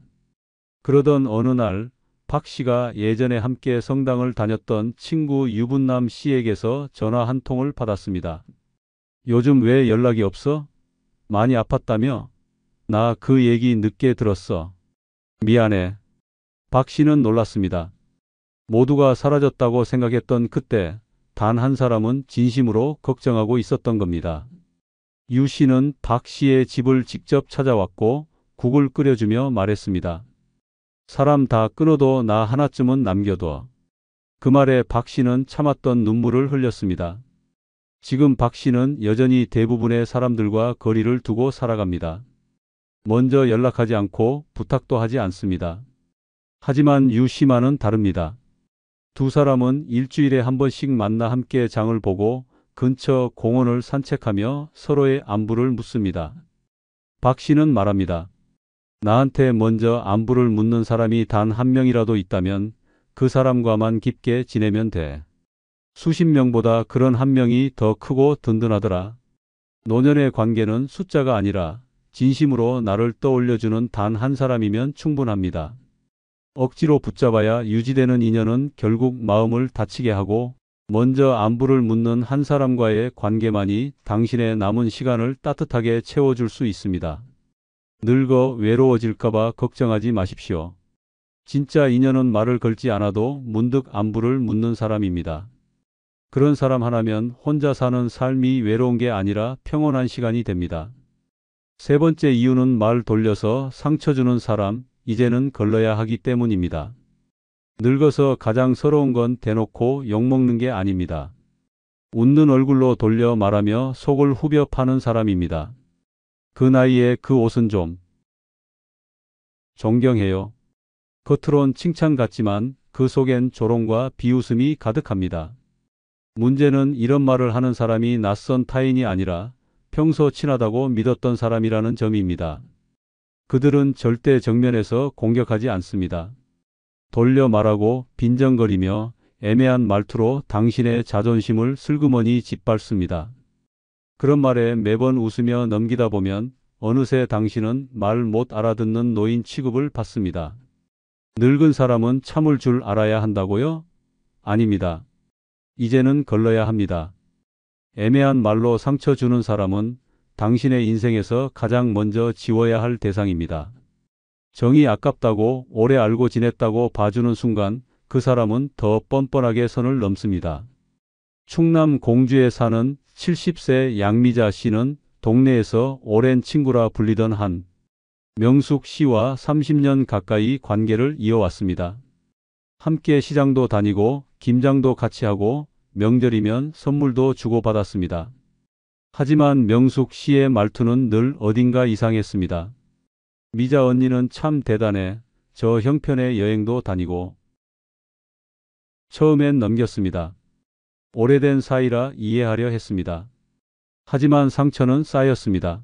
그러던 어느 날 박 씨가 예전에 함께 성당을 다녔던 친구 유분남 씨에게서 전화 한 통을 받았습니다. 요즘 왜 연락이 없어? 많이 아팠다며? 나 그 얘기 늦게 들었어. 미안해. 박 씨는 놀랐습니다. 모두가 사라졌다고 생각했던 그때 단 한 사람은 진심으로 걱정하고 있었던 겁니다. 유 씨는 박 씨의 집을 직접 찾아왔고 국을 끓여주며 말했습니다. 사람 다 끊어도 나 하나쯤은 남겨둬. 그 말에 박 씨는 참았던 눈물을 흘렸습니다. 지금 박 씨는 여전히 대부분의 사람들과 거리를 두고 살아갑니다. 먼저 연락하지 않고 부탁도 하지 않습니다. 하지만 유 씨만은 다릅니다. 두 사람은 일주일에 한 번씩 만나 함께 장을 보고 근처 공원을 산책하며 서로의 안부를 묻습니다. 박 씨는 말합니다. 나한테 먼저 안부를 묻는 사람이 단 한 명이라도 있다면 그 사람과만 깊게 지내면 돼. 수십 명보다 그런 한 명이 더 크고 든든하더라. 노년의 관계는 숫자가 아니라 진심으로 나를 떠올려주는 단 한 사람이면 충분합니다. 억지로 붙잡아야 유지되는 인연은 결국 마음을 다치게 하고 먼저 안부를 묻는 한 사람과의 관계만이 당신의 남은 시간을 따뜻하게 채워줄 수 있습니다. 늙어 외로워질까봐 걱정하지 마십시오. 진짜 인연은 말을 걸지 않아도 문득 안부를 묻는 사람입니다. 그런 사람 하나면 혼자 사는 삶이 외로운 게 아니라 평온한 시간이 됩니다. 세 번째 이유는 말 돌려서 상처 주는 사람, 이제는 걸러야 하기 때문입니다. 늙어서 가장 서러운 건 대놓고 욕먹는 게 아닙니다. 웃는 얼굴로 돌려 말하며 속을 후벼 파는 사람입니다. 그 나이에 그 옷은 좀 존경해요. 겉으론 칭찬 같지만 그 속엔 조롱과 비웃음이 가득합니다. 문제는 이런 말을 하는 사람이 낯선 타인이 아니라 평소 친하다고 믿었던 사람이라는 점입니다. 그들은 절대 정면에서 공격하지 않습니다. 돌려 말하고 빈정거리며 애매한 말투로 당신의 자존심을 슬그머니 짓밟습니다. 그런 말에 매번 웃으며 넘기다 보면 어느새 당신은 말 못 알아듣는 노인 취급을 받습니다. 늙은 사람은 참을 줄 알아야 한다고요? 아닙니다. 이제는 걸러야 합니다. 애매한 말로 상처 주는 사람은 당신의 인생에서 가장 먼저 지워야 할 대상입니다. 정이 아깝다고 오래 알고 지냈다고 봐주는 순간 그 사람은 더 뻔뻔하게 선을 넘습니다. 충남 공주에 사는 70세 양미자 씨는 동네에서 오랜 친구라 불리던 한 명숙 씨와 30년 가까이 관계를 이어왔습니다. 함께 시장도 다니고 김장도 같이 하고 명절이면 선물도 주고받았습니다. 하지만 명숙 씨의 말투는 늘 어딘가 이상했습니다. 미자 언니는 참 대단해. 저 형편에 여행도 다니고. 처음엔 넘겼습니다. 오래된 사이라 이해하려 했습니다. 하지만 상처는 쌓였습니다.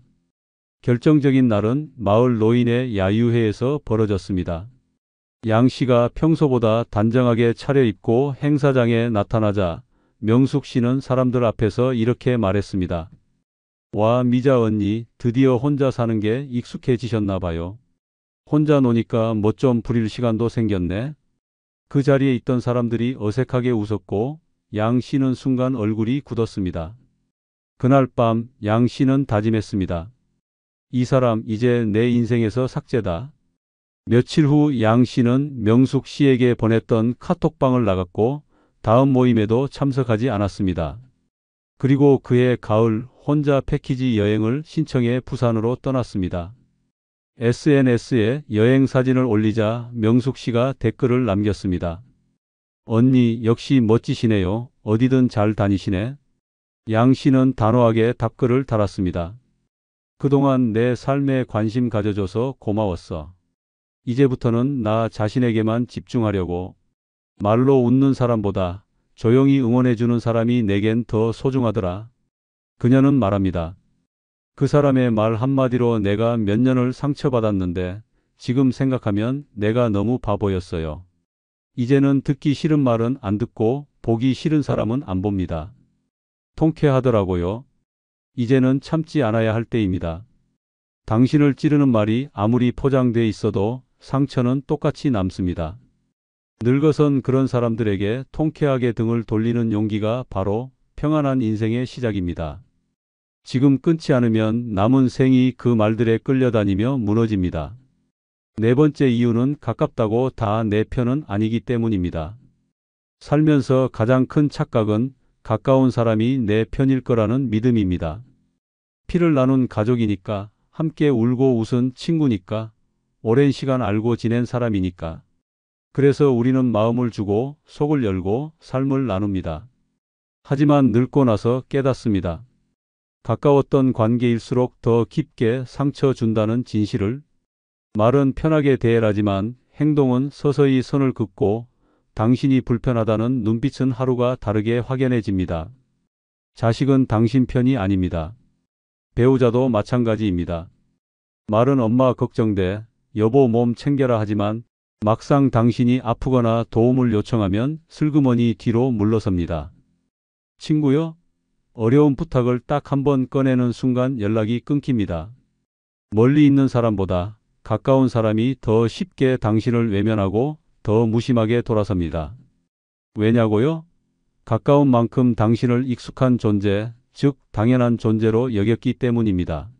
결정적인 날은 마을 노인의 야유회에서 벌어졌습니다. 양 씨가 평소보다 단정하게 차려입고 행사장에 나타나자 명숙 씨는 사람들 앞에서 이렇게 말했습니다. 와, 미자 언니, 드디어 혼자 사는 게 익숙해지셨나 봐요. 혼자 노니까 뭐 좀 부릴 시간도 생겼네. 그 자리에 있던 사람들이 어색하게 웃었고 양 씨는 순간 얼굴이 굳었습니다. 그날 밤 양 씨는 다짐했습니다. 이 사람 이제 내 인생에서 삭제다. 며칠 후 양 씨는 명숙 씨에게 보냈던 카톡방을 나갔고 다음 모임에도 참석하지 않았습니다. 그리고 그해 가을 혼자 패키지 여행을 신청해 부산으로 떠났습니다. SNS에 여행 사진을 올리자 명숙 씨가 댓글을 남겼습니다. 언니 역시 멋지시네요. 어디든 잘 다니시네. 양 씨는 단호하게 답글을 달았습니다. 그동안 내 삶에 관심 가져줘서 고마웠어. 이제부터는 나 자신에게만 집중하려고. 말로 웃는 사람보다 조용히 응원해주는 사람이 내겐 더 소중하더라. 그녀는 말합니다. 그 사람의 말 한마디로 내가 몇 년을 상처받았는데 지금 생각하면 내가 너무 바보였어요. 이제는 듣기 싫은 말은 안 듣고 보기 싫은 사람은 안 봅니다. 통쾌하더라고요. 이제는 참지 않아야 할 때입니다. 당신을 찌르는 말이 아무리 포장돼 있어도 상처는 똑같이 남습니다. 늙어선 그런 사람들에게 통쾌하게 등을 돌리는 용기가 바로 평안한 인생의 시작입니다. 지금 끊지 않으면 남은 생이 그 말들에 끌려다니며 무너집니다. 네 번째 이유는 가깝다고 다 내 편은 아니기 때문입니다. 살면서 가장 큰 착각은 가까운 사람이 내 편일 거라는 믿음입니다. 피를 나눈 가족이니까, 함께 울고 웃은 친구니까, 오랜 시간 알고 지낸 사람이니까. 그래서 우리는 마음을 주고 속을 열고 삶을 나눕니다. 하지만 늙고 나서 깨닫습니다. 가까웠던 관계일수록 더 깊게 상처 준다는 진실을. 말은 편하게 대해라지만 행동은 서서히 선을 긋고 당신이 불편하다는 눈빛은 하루가 다르게 확연해집니다. 자식은 당신 편이 아닙니다. 배우자도 마찬가지입니다. 말은 엄마 걱정돼, 여보 몸 챙겨라 하지만 막상 당신이 아프거나 도움을 요청하면 슬그머니 뒤로 물러섭니다. 친구요? 어려운 부탁을 딱 한 번 꺼내는 순간 연락이 끊깁니다. 멀리 있는 사람보다 가까운 사람이 더 쉽게 당신을 외면하고 더 무심하게 돌아섭니다. 왜냐고요? 가까운 만큼 당신을 익숙한 존재, 즉 당연한 존재로 여겼기 때문입니다.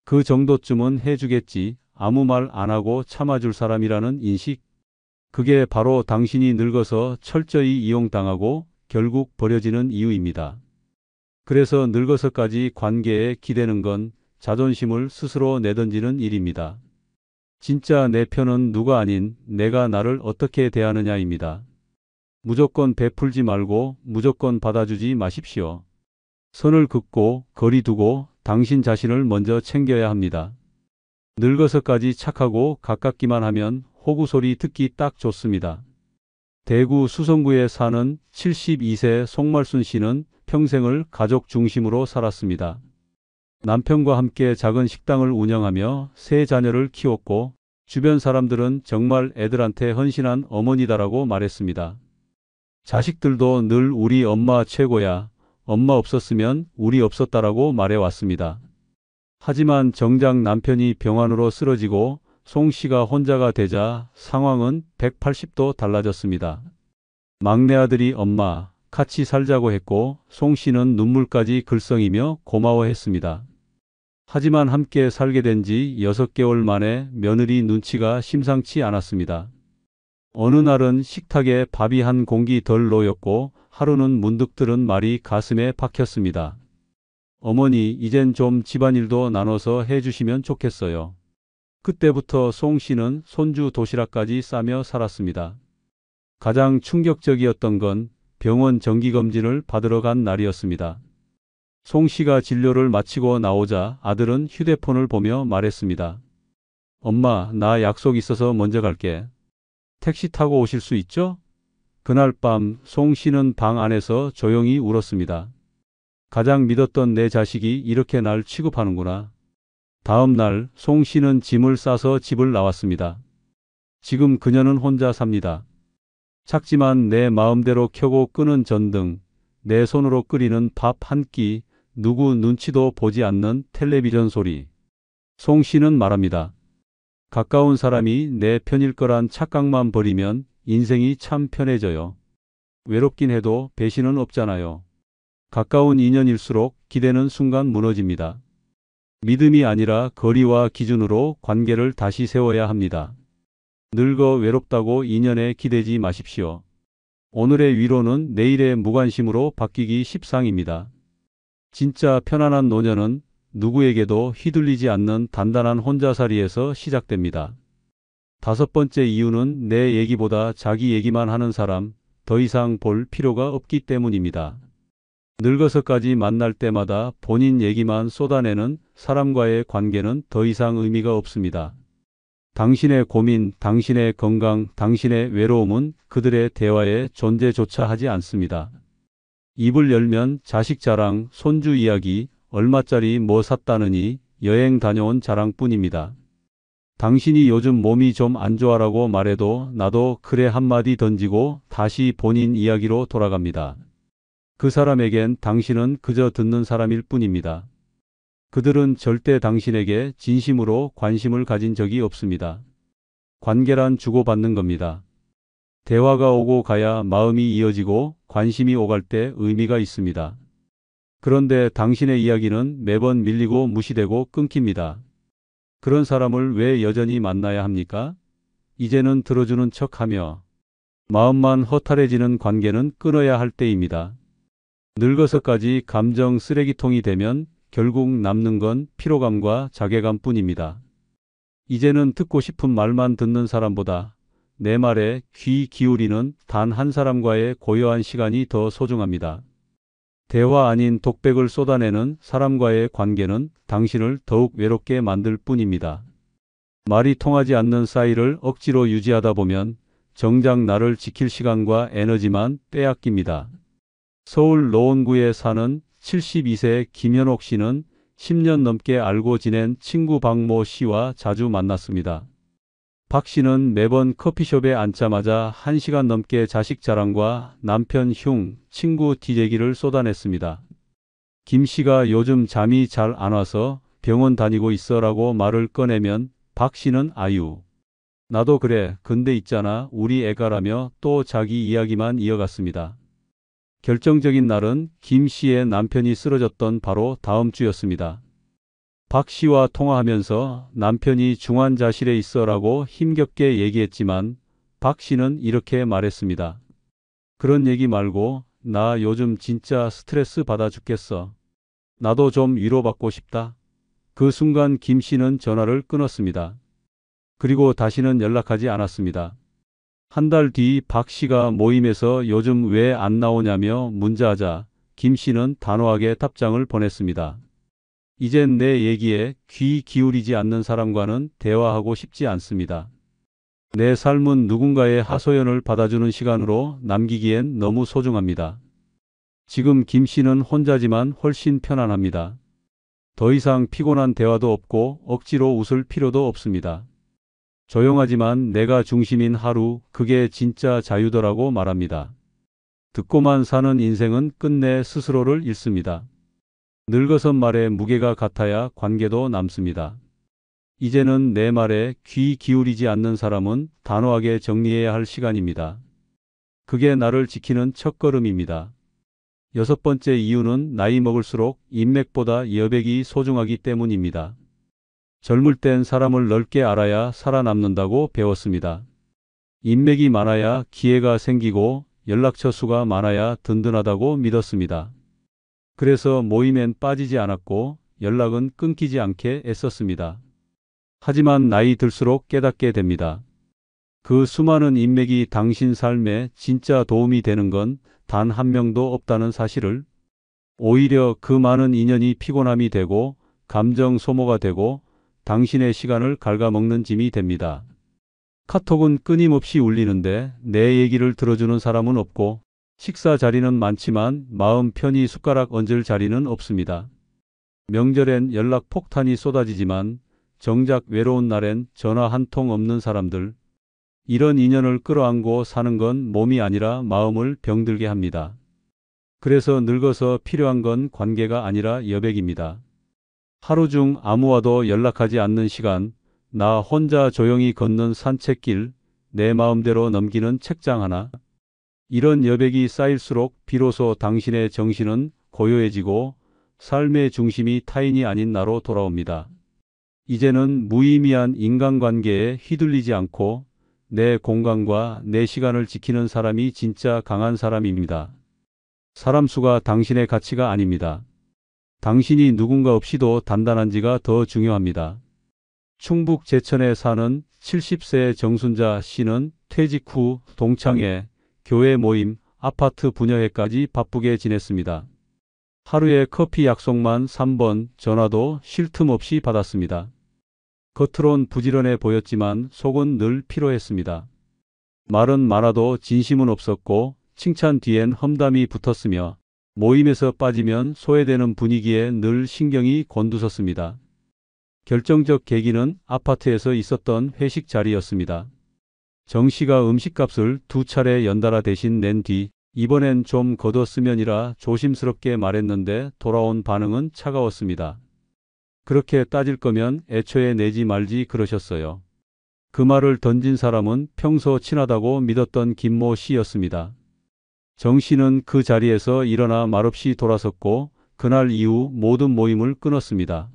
그 정도쯤은 해주겠지, 아무 말 안 하고 참아줄 사람이라는 인식. 그게 바로 당신이 늙어서 철저히 이용당하고 결국 버려지는 이유입니다. 그래서 늙어서까지 관계에 기대는 건 자존심을 스스로 내던지는 일입니다. 진짜 내 편은 누가 아닌 내가 나를 어떻게 대하느냐입니다. 무조건 베풀지 말고 무조건 받아주지 마십시오. 선을 긋고 거리 두고 당신 자신을 먼저 챙겨야 합니다. 늙어서까지 착하고 가깝기만 하면 호구 소리 듣기 딱 좋습니다. 대구 수성구에 사는 72세 송말순 씨는 평생을 가족 중심으로 살았습니다. 남편과 함께 작은 식당을 운영하며 세 자녀를 키웠고 주변 사람들은 정말 애들한테 헌신한 어머니다라고 말했습니다. 자식들도 늘 우리 엄마 최고야, 엄마 없었으면 우리 없었다라고 말해왔습니다. 하지만 정작 남편이 병환으로 쓰러지고 송 씨가 혼자가 되자 상황은 180도 달라졌습니다. 막내 아들이 엄마, 같이 살자고 했고 송 씨는 눈물까지 글썽이며 고마워했습니다. 하지만 함께 살게 된 지 6개월 만에 며느리 눈치가 심상치 않았습니다. 어느 날은 식탁에 밥이 한 공기 덜 놓였고 하루는 문득 들은 말이 가슴에 박혔습니다. 어머니, 이젠 좀 집안일도 나눠서 해주시면 좋겠어요. 그때부터 송 씨는 손주 도시락까지 싸며 살았습니다. 가장 충격적이었던 건 병원 정기검진을 받으러 간 날이었습니다. 송 씨가 진료를 마치고 나오자 아들은 휴대폰을 보며 말했습니다. 엄마, 나 약속 있어서 먼저 갈게. 택시 타고 오실 수 있죠? 그날 밤 송 씨는 방 안에서 조용히 울었습니다. 가장 믿었던 내 자식이 이렇게 날 취급하는구나. 다음 날 송 씨는 짐을 싸서 집을 나왔습니다. 지금 그녀는 혼자 삽니다. 작지만 내 마음대로 켜고 끄는 전등, 내 손으로 끓이는 밥 한 끼, 누구 눈치도 보지 않는 텔레비전 소리. 송 씨는 말합니다. 가까운 사람이 내 편일 거란 착각만 버리면 인생이 참 편해져요. 외롭긴 해도 배신은 없잖아요. 가까운 인연일수록 기대는 순간 무너집니다. 믿음이 아니라 거리와 기준으로 관계를 다시 세워야 합니다. 늙어 외롭다고 인연에 기대지 마십시오. 오늘의 위로는 내일의 무관심으로 바뀌기 십상입니다. 진짜 편안한 노년은 누구에게도 휘둘리지 않는 단단한 혼자살이에서 시작됩니다. 5번째 이유는 내 얘기보다 자기 얘기만 하는 사람, 더 이상 볼 필요가 없기 때문입니다. 늙어서까지 만날 때마다 본인 얘기만 쏟아내는 사람과의 관계는 더 이상 의미가 없습니다. 당신의 고민, 당신의 건강, 당신의 외로움은 그들의 대화에 존재조차 하지 않습니다. 입을 열면 자식 자랑, 손주 이야기, 얼마짜리 뭐 샀다느니 여행 다녀온 자랑뿐입니다. 당신이 요즘 몸이 좀 안 좋아라고 말해도 나도 그래 한마디 던지고 다시 본인 이야기로 돌아갑니다. 그 사람에겐 당신은 그저 듣는 사람일 뿐입니다. 그들은 절대 당신에게 진심으로 관심을 가진 적이 없습니다. 관계란 주고받는 겁니다. 대화가 오고 가야 마음이 이어지고 관심이 오갈 때 의미가 있습니다. 그런데 당신의 이야기는 매번 밀리고 무시되고 끊깁니다. 그런 사람을 왜 여전히 만나야 합니까? 이제는 들어주는 척하며 마음만 허탈해지는 관계는 끊어야 할 때입니다. 늙어서까지 감정 쓰레기통이 되면 결국 남는 건 피로감과 자괴감뿐입니다. 이제는 듣고 싶은 말만 듣는 사람보다 내 말에 귀 기울이는 단 한 사람과의 고요한 시간이 더 소중합니다. 대화 아닌 독백을 쏟아내는 사람과의 관계는 당신을 더욱 외롭게 만들 뿐입니다. 말이 통하지 않는 사이를 억지로 유지하다 보면 정작 나를 지킬 시간과 에너지만 빼앗깁니다. 서울 노원구에 사는 72세 김현옥 씨는 10년 넘게 알고 지낸 친구 박모 씨와 자주 만났습니다. 박 씨는 매번 커피숍에 앉자마자 1시간 넘게 자식 자랑과 남편 흉, 친구 뒤재기를 쏟아냈습니다. 김 씨가 요즘 잠이 잘 안 와서 병원 다니고 있어라고 말을 꺼내면 박 씨는 아유, 나도 그래. 근데 있잖아. 우리 애가라며 또 자기 이야기만 이어갔습니다. 결정적인 날은 김 씨의 남편이 쓰러졌던 바로 다음 주였습니다. 박 씨와 통화하면서 남편이 중환자실에 있어라고 힘겹게 얘기했지만 박 씨는 이렇게 말했습니다. 그런 얘기 말고 나 요즘 진짜 스트레스 받아 죽겠어. 나도 좀 위로받고 싶다. 그 순간 김 씨는 전화를 끊었습니다. 그리고 다시는 연락하지 않았습니다. 한 달 뒤 박 씨가 모임에서 요즘 왜 안 나오냐며 문자하자 김 씨는 단호하게 답장을 보냈습니다. 이젠 내 얘기에 귀 기울이지 않는 사람과는 대화하고 싶지 않습니다. 내 삶은 누군가의 하소연을 받아주는 시간으로 남기기엔 너무 소중합니다. 지금 김 씨는 혼자지만 훨씬 편안합니다. 더 이상 피곤한 대화도 없고 억지로 웃을 필요도 없습니다. 조용하지만 내가 중심인 하루, 그게 진짜 자유더라고 말합니다. 듣고만 사는 인생은 끝내 스스로를 잃습니다. 늙어선 말에 무게가 같아야 관계도 남습니다. 이제는 내 말에 귀 기울이지 않는 사람은 단호하게 정리해야 할 시간입니다. 그게 나를 지키는 첫걸음입니다. 6번째 이유는 나이 먹을수록 인맥보다 여백이 소중하기 때문입니다. 젊을 땐 사람을 넓게 알아야 살아남는다고 배웠습니다. 인맥이 많아야 기회가 생기고 연락처 수가 많아야 든든하다고 믿었습니다. 그래서 모임엔 빠지지 않았고 연락은 끊기지 않게 애썼습니다. 하지만 나이 들수록 깨닫게 됩니다. 그 수많은 인맥이 당신 삶에 진짜 도움이 되는 건 단 한 명도 없다는 사실을. 오히려 그 많은 인연이 피곤함이 되고 감정 소모가 되고 당신의 시간을 갉아먹는 짐이 됩니다. 카톡은 끊임없이 울리는데 내 얘기를 들어주는 사람은 없고 식사 자리는 많지만 마음 편히 숟가락 얹을 자리는 없습니다. 명절엔 연락 폭탄이 쏟아지지만 정작 외로운 날엔 전화 한 통 없는 사람들. 이런 인연을 끌어안고 사는 건 몸이 아니라 마음을 병들게 합니다. 그래서 늙어서 필요한 건 관계가 아니라 여백입니다. 하루 중 아무와도 연락하지 않는 시간, 나 혼자 조용히 걷는 산책길, 내 마음대로 넘기는 책장 하나. 이런 여백이 쌓일수록 비로소 당신의 정신은 고요해지고 삶의 중심이 타인이 아닌 나로 돌아옵니다. 이제는 무의미한 인간관계에 휘둘리지 않고 내 공간과 내 시간을 지키는 사람이 진짜 강한 사람입니다. 사람 수가 당신의 가치가 아닙니다. 당신이 누군가 없이도 단단한지가 더 중요합니다. 충북 제천에 사는 70세 정순자 씨는 퇴직 후 동창회, 교회 모임, 아파트 분여회까지 바쁘게 지냈습니다. 하루에 커피 약속만 3번, 전화도 쉴 틈 없이 받았습니다. 겉으론 부지런해 보였지만 속은 늘 피로했습니다. 말은 많아도 진심은 없었고 칭찬 뒤엔 험담이 붙었으며 모임에서 빠지면 소외되는 분위기에 늘 신경이 곤두섰습니다. 결정적 계기는 아파트에서 있었던 회식 자리였습니다. 정 씨가 음식값을 2차례 연달아 대신 낸 뒤 이번엔 좀 걷었으면이라 조심스럽게 말했는데 돌아온 반응은 차가웠습니다. 그렇게 따질 거면 애초에 내지 말지 그러셨어요. 그 말을 던진 사람은 평소 친하다고 믿었던 김모 씨였습니다. 정 씨는 그 자리에서 일어나 말없이 돌아섰고 그날 이후 모든 모임을 끊었습니다.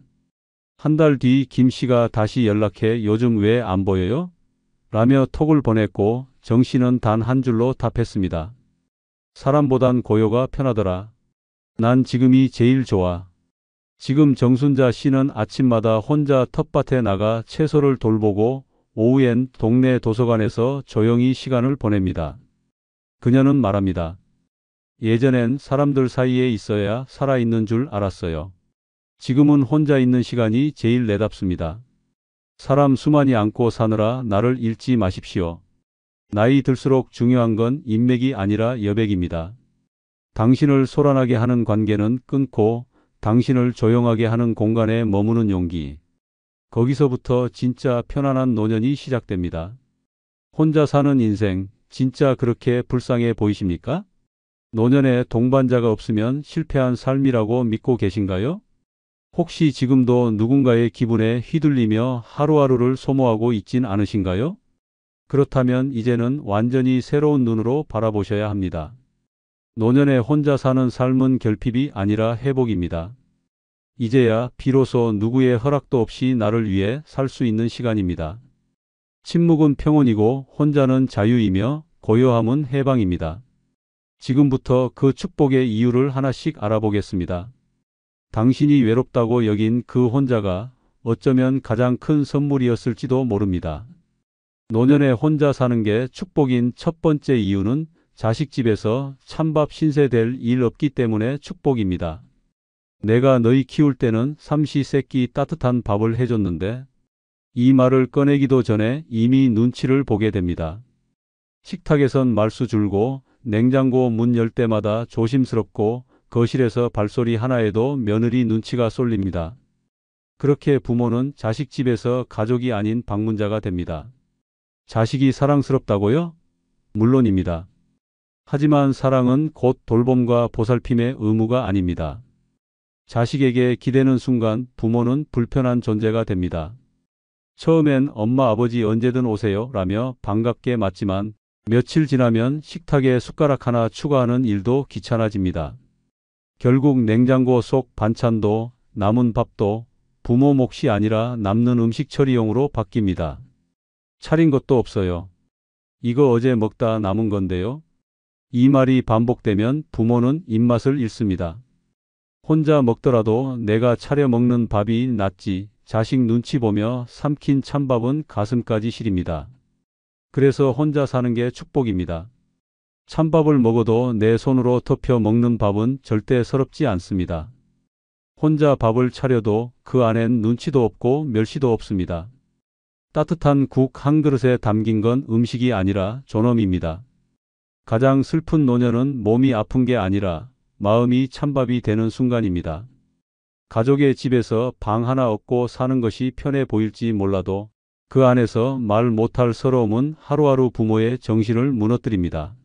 한 달 뒤 김 씨가 다시 연락해 요즘 왜 안 보여요? 라며 톡을 보냈고 정 씨는 단 한 줄로 답했습니다. 사람보단 고요가 편하더라. 난 지금이 제일 좋아. 지금 정순자 씨는 아침마다 혼자 텃밭에 나가 채소를 돌보고 오후엔 동네 도서관에서 조용히 시간을 보냅니다. 그녀는 말합니다. 예전엔 사람들 사이에 있어야 살아있는 줄 알았어요. 지금은 혼자 있는 시간이 제일 내답습니다. 사람 수많이 안고 사느라 나를 잃지 마십시오. 나이 들수록 중요한 건 인맥이 아니라 여백입니다. 당신을 소란하게 하는 관계는 끊고 당신을 조용하게 하는 공간에 머무는 용기. 거기서부터 진짜 편안한 노년이 시작됩니다. 혼자 사는 인생, 진짜 그렇게 불쌍해 보이십니까? 노년에 동반자가 없으면 실패한 삶이라고 믿고 계신가요? 혹시 지금도 누군가의 기분에 휘둘리며 하루하루를 소모하고 있진 않으신가요? 그렇다면 이제는 완전히 새로운 눈으로 바라보셔야 합니다. 노년에 혼자 사는 삶은 결핍이 아니라 회복입니다. 이제야 비로소 누구의 허락도 없이 나를 위해 살 수 있는 시간입니다. 침묵은 평온이고 혼자는 자유이며 고요함은 해방입니다. 지금부터 그 축복의 이유를 하나씩 알아보겠습니다. 당신이 외롭다고 여긴 그 혼자가 어쩌면 가장 큰 선물이었을지도 모릅니다. 노년에 혼자 사는 게 축복인 첫 번째 이유는 자식 집에서 찬밥 신세될 일 없기 때문에 축복입니다. 내가 너희 키울 때는 삼시세끼 따뜻한 밥을 해줬는데 이 말을 꺼내기도 전에 이미 눈치를 보게 됩니다. 식탁에선 말수 줄고 냉장고 문 열 때마다 조심스럽고 거실에서 발소리 하나에도 며느리 눈치가 쏠립니다. 그렇게 부모는 자식 집에서 가족이 아닌 방문자가 됩니다. 자식이 사랑스럽다고요? 물론입니다. 하지만 사랑은 곧 돌봄과 보살핌의 의무가 아닙니다. 자식에게 기대는 순간 부모는 불편한 존재가 됩니다. 처음엔 엄마 아버지 언제든 오세요 라며 반갑게 맞지만 며칠 지나면 식탁에 숟가락 하나 추가하는 일도 귀찮아집니다. 결국 냉장고 속 반찬도 남은 밥도 부모 몫이 아니라 남는 음식 처리용으로 바뀝니다. 차린 것도 없어요. 이거 어제 먹다 남은 건데요. 이 말이 반복되면 부모는 입맛을 잃습니다. 혼자 먹더라도 내가 차려 먹는 밥이 낫지 자식 눈치 보며 삼킨 찬밥은 가슴까지 시립니다. 그래서 혼자 사는 게 축복입니다. 찬밥을 먹어도 내 손으로 터펴 먹는 밥은 절대 서럽지 않습니다. 혼자 밥을 차려도 그 안엔 눈치도 없고 멸시도 없습니다. 따뜻한 국 한 그릇에 담긴 건 음식이 아니라 존엄입니다. 가장 슬픈 노년은 몸이 아픈 게 아니라 마음이 찬밥이 되는 순간입니다. 가족의 집에서 방 하나 얻고 사는 것이 편해 보일지 몰라도 그 안에서 말 못할 서러움은 하루하루 부모의 정신을 무너뜨립니다.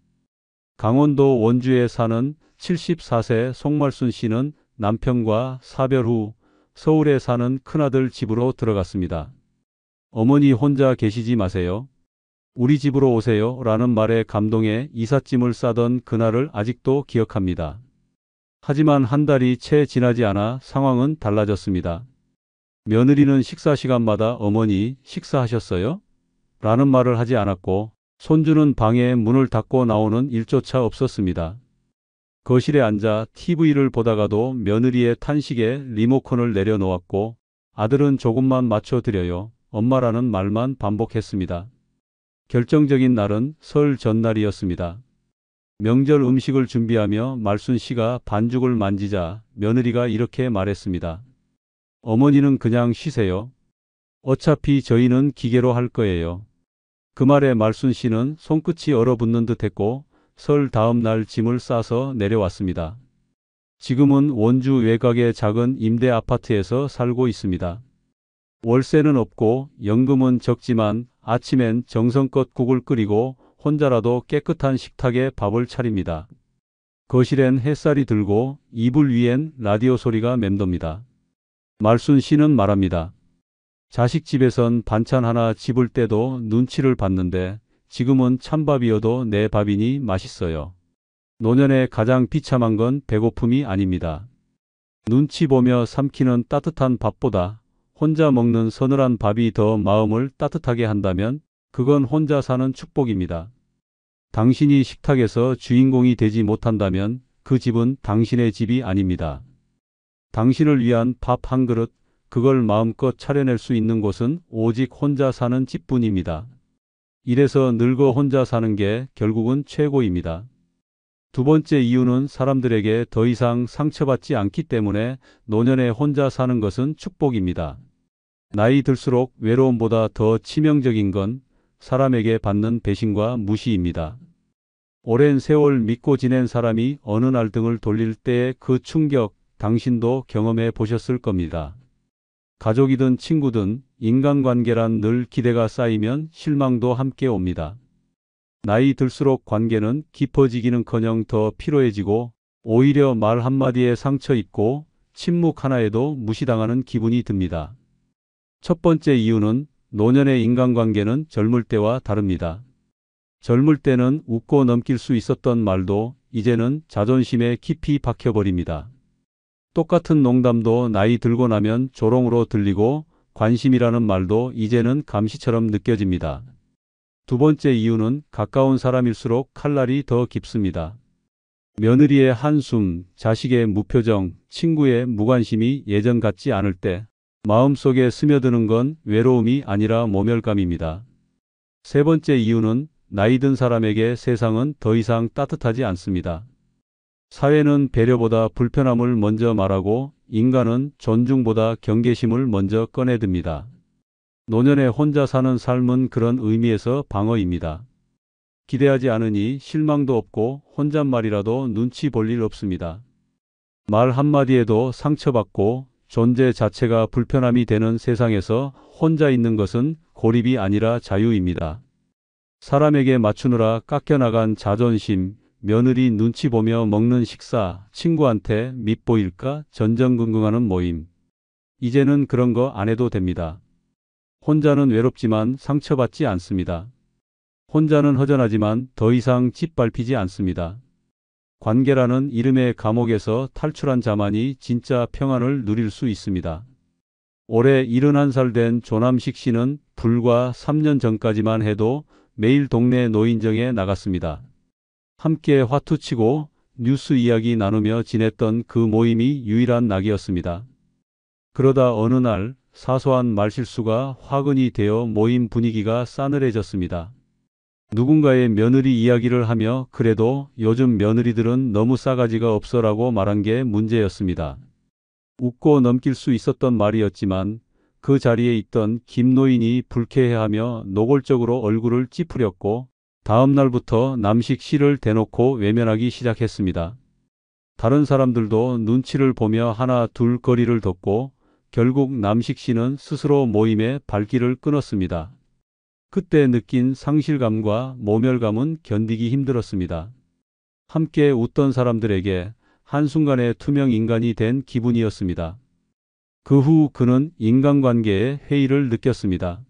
강원도 원주에 사는 74세 송말순 씨는 남편과 사별 후 서울에 사는 큰아들 집으로 들어갔습니다. 어머니 혼자 계시지 마세요. 우리 집으로 오세요 라는 말에 감동해 이삿짐을 싸던 그날을 아직도 기억합니다. 하지만 한 달이 채 지나지 않아 상황은 달라졌습니다. 며느리는 식사 시간마다 어머니 식사하셨어요? 라는 말을 하지 않았고 손주는 방에 문을 닫고 나오는 일조차 없었습니다. 거실에 앉아 TV를 보다가도 며느리의 탄식에 리모컨을 내려놓았고 아들은 조금만 맞춰드려요. 엄마라는 말만 반복했습니다. 결정적인 날은 설 전날이었습니다. 명절 음식을 준비하며 말순 씨가 반죽을 만지자 며느리가 이렇게 말했습니다. 어머니는 그냥 쉬세요. 어차피 저희는 기계로 할 거예요. 그 말에 말순 씨는 손끝이 얼어붙는 듯 했고 설 다음 날 짐을 싸서 내려왔습니다. 지금은 원주 외곽의 작은 임대 아파트에서 살고 있습니다. 월세는 없고 연금은 적지만 아침엔 정성껏 국을 끓이고 혼자라도 깨끗한 식탁에 밥을 차립니다. 거실엔 햇살이 들고 이불 위엔 라디오 소리가 맴돕니다. 말순 씨는 말합니다. 자식 집에선 반찬 하나 집을 때도 눈치를 봤는데 지금은 찬밥이어도 내 밥이니 맛있어요. 노년에 가장 비참한 건 배고픔이 아닙니다. 눈치 보며 삼키는 따뜻한 밥보다 혼자 먹는 서늘한 밥이 더 마음을 따뜻하게 한다면 그건 혼자 사는 축복입니다. 당신이 식탁에서 주인공이 되지 못한다면 그 집은 당신의 집이 아닙니다. 당신을 위한 밥 한 그릇, 그걸 마음껏 차려낼 수 있는 곳은 오직 혼자 사는 집뿐입니다. 이래서 늙어 혼자 사는 게 결국은 최고입니다. 두 번째 이유는 사람들에게 더 이상 상처받지 않기 때문에 노년에 혼자 사는 것은 축복입니다. 나이 들수록 외로움보다 더 치명적인 건 사람에게 받는 배신과 무시입니다. 오랜 세월 믿고 지낸 사람이 어느 날 등을 돌릴 때의 그 충격, 당신도 경험해 보셨을 겁니다. 가족이든 친구든 인간관계란 늘 기대가 쌓이면 실망도 함께 옵니다. 나이 들수록 관계는 깊어지기는커녕 더 피로해지고 오히려 말 한마디에 상처 입고 침묵 하나에도 무시당하는 기분이 듭니다. 첫 번째 이유는 노년의 인간관계는 젊을 때와 다릅니다. 젊을 때는 웃고 넘길 수 있었던 말도 이제는 자존심에 깊이 박혀버립니다. 똑같은 농담도 나이 들고 나면 조롱으로 들리고 관심이라는 말도 이제는 감시처럼 느껴집니다. 두 번째 이유는 가까운 사람일수록 칼날이 더 깊습니다. 며느리의 한숨, 자식의 무표정, 친구의 무관심이 예전 같지 않을 때 마음속에 스며드는 건 외로움이 아니라 모멸감입니다. 세 번째 이유는 나이 든 사람에게 세상은 더 이상 따뜻하지 않습니다. 사회는 배려보다 불편함을 먼저 말하고 인간은 존중보다 경계심을 먼저 꺼내듭니다. 노년에 혼자 사는 삶은 그런 의미에서 방어입니다. 기대하지 않으니 실망도 없고 혼잣말이라도 눈치 볼 일 없습니다. 말 한마디에도 상처받고 존재 자체가 불편함이 되는 세상에서 혼자 있는 것은 고립이 아니라 자유입니다. 사람에게 맞추느라 깎여나간 자존심, 며느리 눈치 보며 먹는 식사, 친구한테 밉보일까 전전긍긍하는 모임. 이제는 그런 거 안 해도 됩니다. 혼자는 외롭지만 상처받지 않습니다. 혼자는 허전하지만 더 이상 짓밟히지 않습니다. 관계라는 이름의 감옥에서 탈출한 자만이 진짜 평안을 누릴 수 있습니다. 올해 71살 된 조남식 씨는 불과 3년 전까지만 해도 매일 동네 노인정에 나갔습니다. 함께 화투치고 뉴스 이야기 나누며 지냈던 그 모임이 유일한 낙이었습니다. 그러다 어느 날 사소한 말실수가 화근이 되어 모임 분위기가 싸늘해졌습니다. 누군가의 며느리 이야기를 하며 그래도 요즘 며느리들은 너무 싸가지가 없어라고 말한 게 문제였습니다. 웃고 넘길 수 있었던 말이었지만 그 자리에 있던 김 노인이 불쾌해하며 노골적으로 얼굴을 찌푸렸고 다음 날부터 남식 씨를 대놓고 외면하기 시작했습니다. 다른 사람들도 눈치를 보며 하나 둘 거리를 뒀고 결국 남식 씨는 스스로 모임의 발길을 끊었습니다. 그때 느낀 상실감과 모멸감은 견디기 힘들었습니다. 함께 웃던 사람들에게 한순간에 투명 인간이 된 기분이었습니다. 그 후 그는 인간관계에 회의를 느꼈습니다.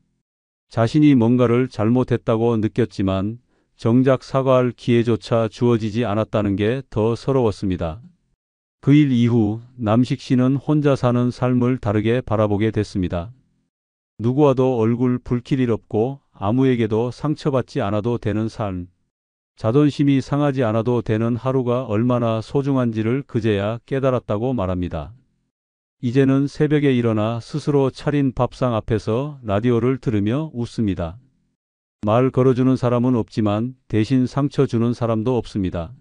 자신이 뭔가를 잘못했다고 느꼈지만 정작 사과할 기회조차 주어지지 않았다는 게 더 서러웠습니다. 그 일 이후 남식 씨는 혼자 사는 삶을 다르게 바라보게 됐습니다. 누구와도 얼굴 붉힐 일 없고 아무에게도 상처받지 않아도 되는 삶. 자존심이 상하지 않아도 되는 하루가 얼마나 소중한지를 그제야 깨달았다고 말합니다. 이제는 새벽에 일어나 스스로 차린 밥상 앞에서 라디오를 들으며 웃습니다. 말 걸어주는 사람은 없지만 대신 상처 주는 사람도 없습니다.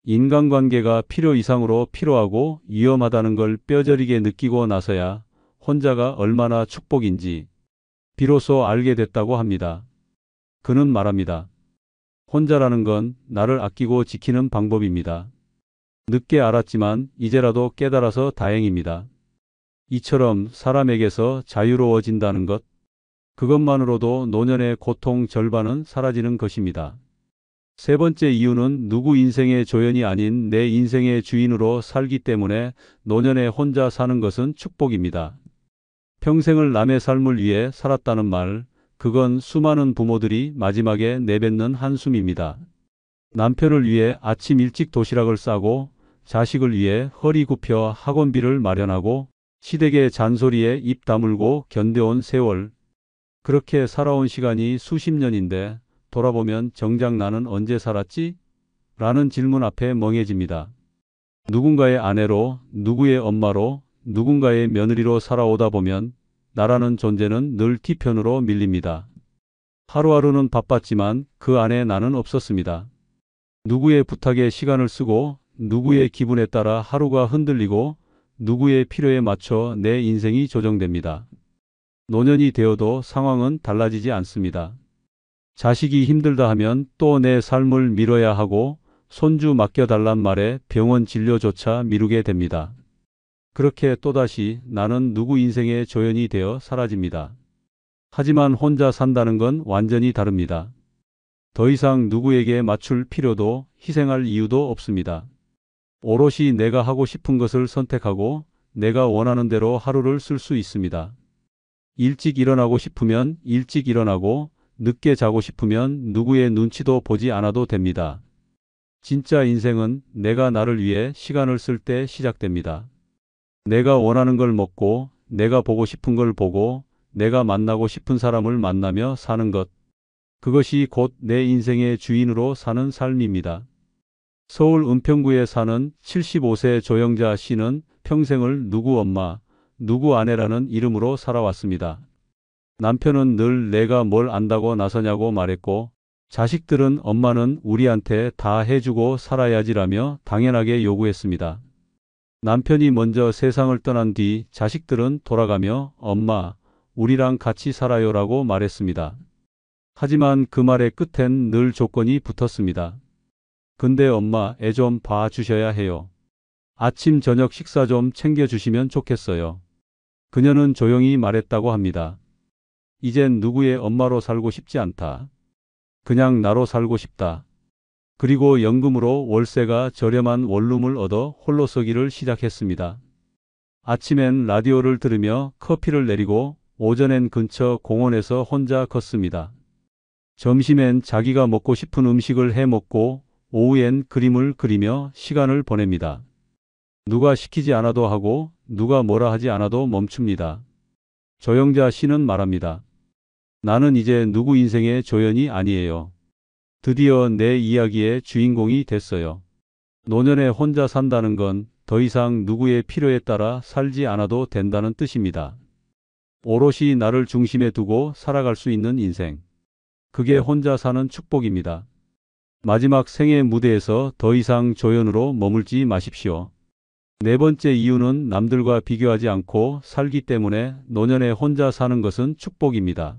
인간관계가 필요 이상으로 필요하고 위험하다는 걸 뼈저리게 느끼고 나서야 혼자가 얼마나 축복인지 비로소 알게 됐다고 합니다. 그는 말합니다. 혼자라는 건 나를 아끼고 지키는 방법입니다. 늦게 알았지만 이제라도 깨달아서 다행입니다. 이처럼 사람에게서 자유로워진다는 것, 그것만으로도 노년의 고통 절반은 사라지는 것입니다. 세 번째 이유는 누구 인생의 조연이 아닌 내 인생의 주인으로 살기 때문에 노년에 혼자 사는 것은 축복입니다. 평생을 남의 삶을 위해 살았다는 말, 그건 수많은 부모들이 마지막에 내뱉는 한숨입니다. 남편을 위해 아침 일찍 도시락을 싸고 자식을 위해 허리 굽혀 학원비를 마련하고 시댁의 잔소리에 입 다물고 견뎌온 세월. 그렇게 살아온 시간이 수십 년인데 돌아보면 정작 나는 언제 살았지? 라는 질문 앞에 멍해집니다. 누군가의 아내로, 누구의 엄마로, 누군가의 며느리로 살아오다 보면 나라는 존재는 늘 뒤편으로 밀립니다. 하루하루는 바빴지만 그 안에 나는 없었습니다. 누구의 부탁에 시간을 쓰고 누구의 기분에 따라 하루가 흔들리고 누구의 필요에 맞춰 내 인생이 조정됩니다. 노년이 되어도 상황은 달라지지 않습니다. 자식이 힘들다 하면 또 내 삶을 미뤄야 하고 손주 맡겨달란 말에 병원 진료조차 미루게 됩니다. 그렇게 또다시 나는 누구 인생의 조연이 되어 사라집니다. 하지만 혼자 산다는 건 완전히 다릅니다. 더 이상 누구에게 맞출 필요도 희생할 이유도 없습니다. 오롯이 내가 하고 싶은 것을 선택하고 내가 원하는 대로 하루를 쓸 수 있습니다. 일찍 일어나고 싶으면 일찍 일어나고 늦게 자고 싶으면 누구의 눈치도 보지 않아도 됩니다. 진짜 인생은 내가 나를 위해 시간을 쓸 때 시작됩니다. 내가 원하는 걸 먹고 내가 보고 싶은 걸 보고 내가 만나고 싶은 사람을 만나며 사는 것. 그것이 곧 내 인생의 주인으로 사는 삶입니다. 서울 은평구에 사는 75세 조영자 씨는 평생을 누구 엄마, 누구 아내라는 이름으로 살아왔습니다. 남편은 늘 내가 뭘 안다고 나서냐고 말했고 자식들은 엄마는 우리한테 다 해주고 살아야지라며 당연하게 요구했습니다. 남편이 먼저 세상을 떠난 뒤 자식들은 돌아가며 엄마, 우리랑 같이 살아요라고 말했습니다. 하지만 그 말의 끝엔 늘 조건이 붙었습니다. 근데 엄마, 애 좀 봐주셔야 해요. 아침 저녁 식사 좀 챙겨주시면 좋겠어요. 그녀는 조용히 말했다고 합니다. 이젠 누구의 엄마로 살고 싶지 않다. 그냥 나로 살고 싶다. 그리고 연금으로 월세가 저렴한 원룸을 얻어 홀로 서기를 시작했습니다. 아침엔 라디오를 들으며 커피를 내리고 오전엔 근처 공원에서 혼자 걷습니다. 점심엔 자기가 먹고 싶은 음식을 해 먹고 오후엔 그림을 그리며 시간을 보냅니다. 누가 시키지 않아도 하고 누가 뭐라 하지 않아도 멈춥니다. 조영자 씨는 말합니다. 나는 이제 누구 인생의 조연이 아니에요. 드디어 내 이야기의 주인공이 됐어요. 노년에 혼자 산다는 건 더 이상 누구의 필요에 따라 살지 않아도 된다는 뜻입니다. 오롯이 나를 중심에 두고 살아갈 수 있는 인생. 그게 혼자 사는 축복입니다. 마지막 생의 무대에서 더 이상 조연으로 머물지 마십시오. 네 번째 이유는 남들과 비교하지 않고 살기 때문에 노년에 혼자 사는 것은 축복입니다.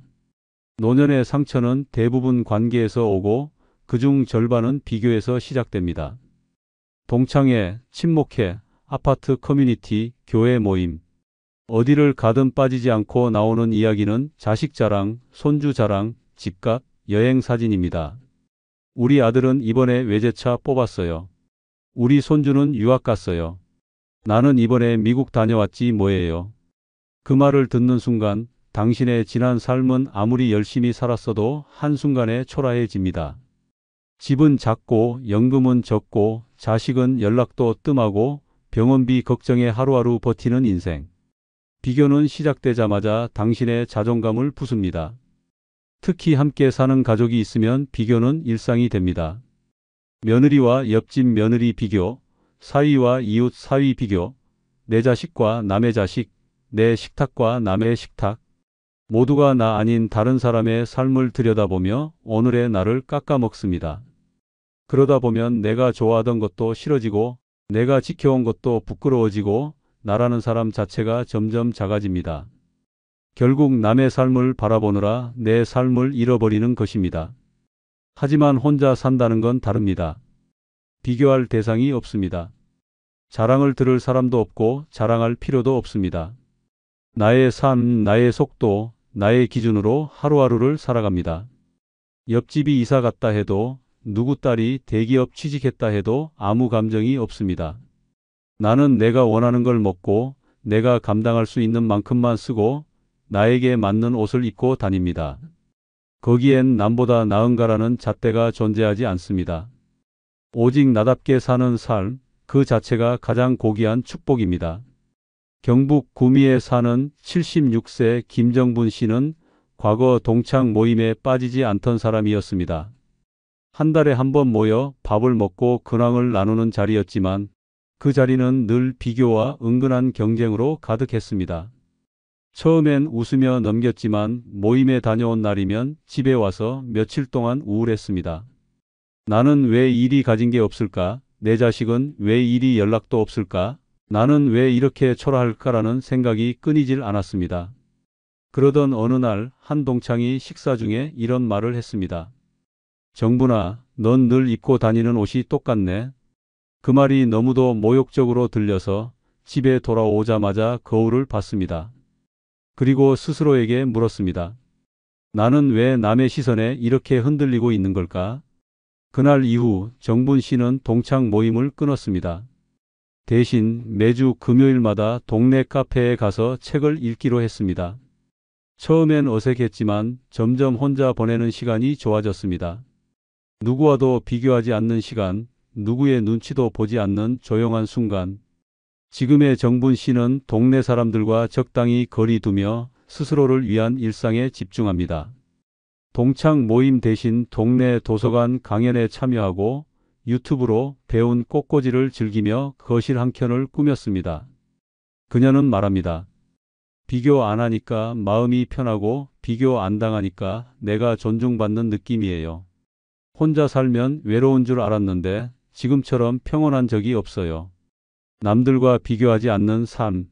노년의 상처는 대부분 관계에서 오고 그중 절반은 비교에서 시작됩니다. 동창회, 친목회, 아파트 커뮤니티, 교회 모임. 어디를 가든 빠지지 않고 나오는 이야기는 자식 자랑, 손주 자랑, 집값, 여행 사진입니다. 우리 아들은 이번에 외제차 뽑았어요. 우리 손주는 유학 갔어요. 나는 이번에 미국 다녀왔지 뭐예요. 그 말을 듣는 순간 당신의 지난 삶은 아무리 열심히 살았어도 한순간에 초라해집니다. 집은 작고 연금은 적고 자식은 연락도 뜸하고 병원비 걱정에 하루하루 버티는 인생. 비교는 시작되자마자 당신의 자존감을 부숩니다. 특히 함께 사는 가족이 있으면 비교는 일상이 됩니다. 며느리와 옆집 며느리 비교, 사위와 이웃 사위 비교, 내 자식과 남의 자식, 내 식탁과 남의 식탁. 모두가 나 아닌 다른 사람의 삶을 들여다보며 오늘의 나를 깎아먹습니다. 그러다 보면 내가 좋아하던 것도 싫어지고 내가 지켜온 것도 부끄러워지고 나라는 사람 자체가 점점 작아집니다. 결국 남의 삶을 바라보느라 내 삶을 잃어버리는 것입니다. 하지만 혼자 산다는 건 다릅니다. 비교할 대상이 없습니다. 자랑을 들을 사람도 없고 자랑할 필요도 없습니다. 나의 삶, 나의 속도, 나의 기준으로 하루하루를 살아갑니다. 옆집이 이사 갔다 해도 누구 딸이 대기업 취직했다 해도 아무 감정이 없습니다. 나는 내가 원하는 걸 먹고 내가 감당할 수 있는 만큼만 쓰고 나에게 맞는 옷을 입고 다닙니다. 거기엔 남보다 나은가라는 잣대가 존재하지 않습니다. 오직 나답게 사는 삶, 그 자체가 가장 고귀한 축복입니다. 경북 구미에 사는 76세 김정분 씨는 과거 동창 모임에 빠지지 않던 사람이었습니다. 한 달에 한 번 모여 밥을 먹고 근황을 나누는 자리였지만 그 자리는 늘 비교와 은근한 경쟁으로 가득했습니다. 처음엔 웃으며 넘겼지만 모임에 다녀온 날이면 집에 와서 며칠 동안 우울했습니다. 나는 왜 이리 가진 게 없을까? 내 자식은 왜 이리 연락도 없을까? 나는 왜 이렇게 초라할까라는 생각이 끊이질 않았습니다. 그러던 어느 날 한 동창이 식사 중에 이런 말을 했습니다. 정분아, 넌 늘 입고 다니는 옷이 똑같네. 그 말이 너무도 모욕적으로 들려서 집에 돌아오자마자 거울을 봤습니다. 그리고 스스로에게 물었습니다. 나는 왜 남의 시선에 이렇게 흔들리고 있는 걸까? 그날 이후 정분 씨는 동창 모임을 끊었습니다. 대신 매주 금요일마다 동네 카페에 가서 책을 읽기로 했습니다. 처음엔 어색했지만 점점 혼자 보내는 시간이 좋아졌습니다. 누구와도 비교하지 않는 시간, 누구의 눈치도 보지 않는 조용한 순간. 지금의 정분 씨는 동네 사람들과 적당히 거리 두며 스스로를 위한 일상에 집중합니다. 동창 모임 대신 동네 도서관 강연에 참여하고 유튜브로 배운 꽃꽂이를 즐기며 거실 한켠을 꾸몄습니다. 그녀는 말합니다. 비교 안 하니까 마음이 편하고 비교 안 당하니까 내가 존중받는 느낌이에요. 혼자 살면 외로운 줄 알았는데 지금처럼 평온한 적이 없어요. 남들과 비교하지 않는 삶.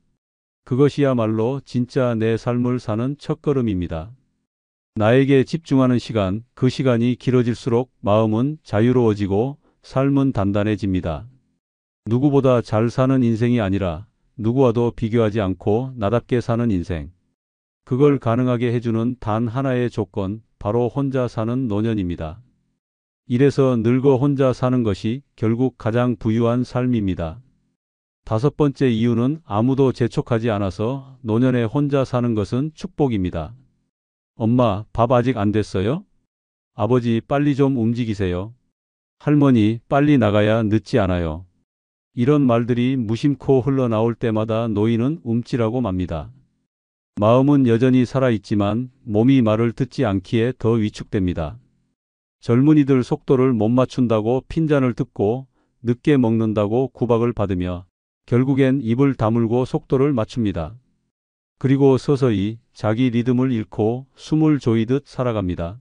그것이야말로 진짜 내 삶을 사는 첫걸음입니다. 나에게 집중하는 시간, 그 시간이 길어질수록 마음은 자유로워지고 삶은 단단해집니다. 누구보다 잘 사는 인생이 아니라 누구와도 비교하지 않고 나답게 사는 인생. 그걸 가능하게 해주는 단 하나의 조건, 바로 혼자 사는 노년입니다. 이래서 늙어 혼자 사는 것이 결국 가장 부유한 삶입니다. 다섯 번째 이유는 아무도 재촉하지 않아서 노년에 혼자 사는 것은 축복입니다. 엄마, 밥 아직 안 됐어요? 아버지, 빨리 좀 움직이세요. 할머니, 빨리 나가야 늦지 않아요. 이런 말들이 무심코 흘러나올 때마다 노인은 움찔하고 맙니다. 마음은 여전히 살아있지만 몸이 말을 듣지 않기에 더 위축됩니다. 젊은이들 속도를 못 맞춘다고 핀잔을 듣고 늦게 먹는다고 구박을 받으며 결국엔 입을 다물고 속도를 맞춥니다. 그리고 서서히 자기 리듬을 잃고 숨을 조이듯 살아갑니다.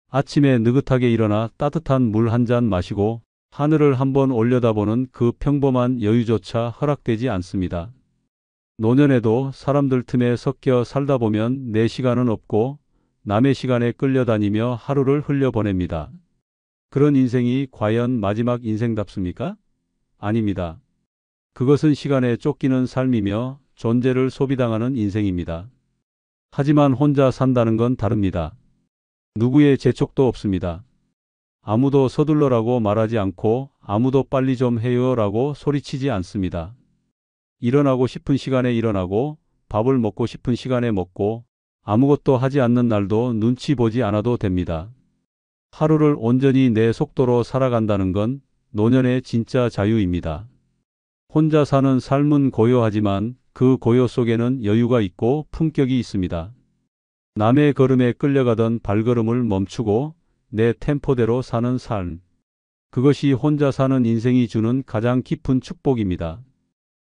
아침에 느긋하게 일어나 따뜻한 물 한 잔 마시고 하늘을 한번 올려다보는 그 평범한 여유조차 허락되지 않습니다. 노년에도 사람들 틈에 섞여 살다 보면 내 시간은 없고 남의 시간에 끌려다니며 하루를 흘려보냅니다. 그런 인생이 과연 마지막 인생답습니까? 아닙니다. 그것은 시간에 쫓기는 삶이며 존재를 소비당하는 인생입니다. 하지만 혼자 산다는 건 다릅니다. 누구의 재촉도 없습니다. 아무도 서둘러라고 말하지 않고 아무도 빨리 좀 해요라고 소리치지 않습니다. 일어나고 싶은 시간에 일어나고 밥을 먹고 싶은 시간에 먹고 아무것도 하지 않는 날도 눈치 보지 않아도 됩니다. 하루를 온전히 내 속도로 살아간다는 건 노년의 진짜 자유입니다. 혼자 사는 삶은 고요하지만 그 고요 속에는 여유가 있고 품격이 있습니다. 남의 걸음에 끌려가던 발걸음을 멈추고 내 템포대로 사는 삶. 그것이 혼자 사는 인생이 주는 가장 깊은 축복입니다.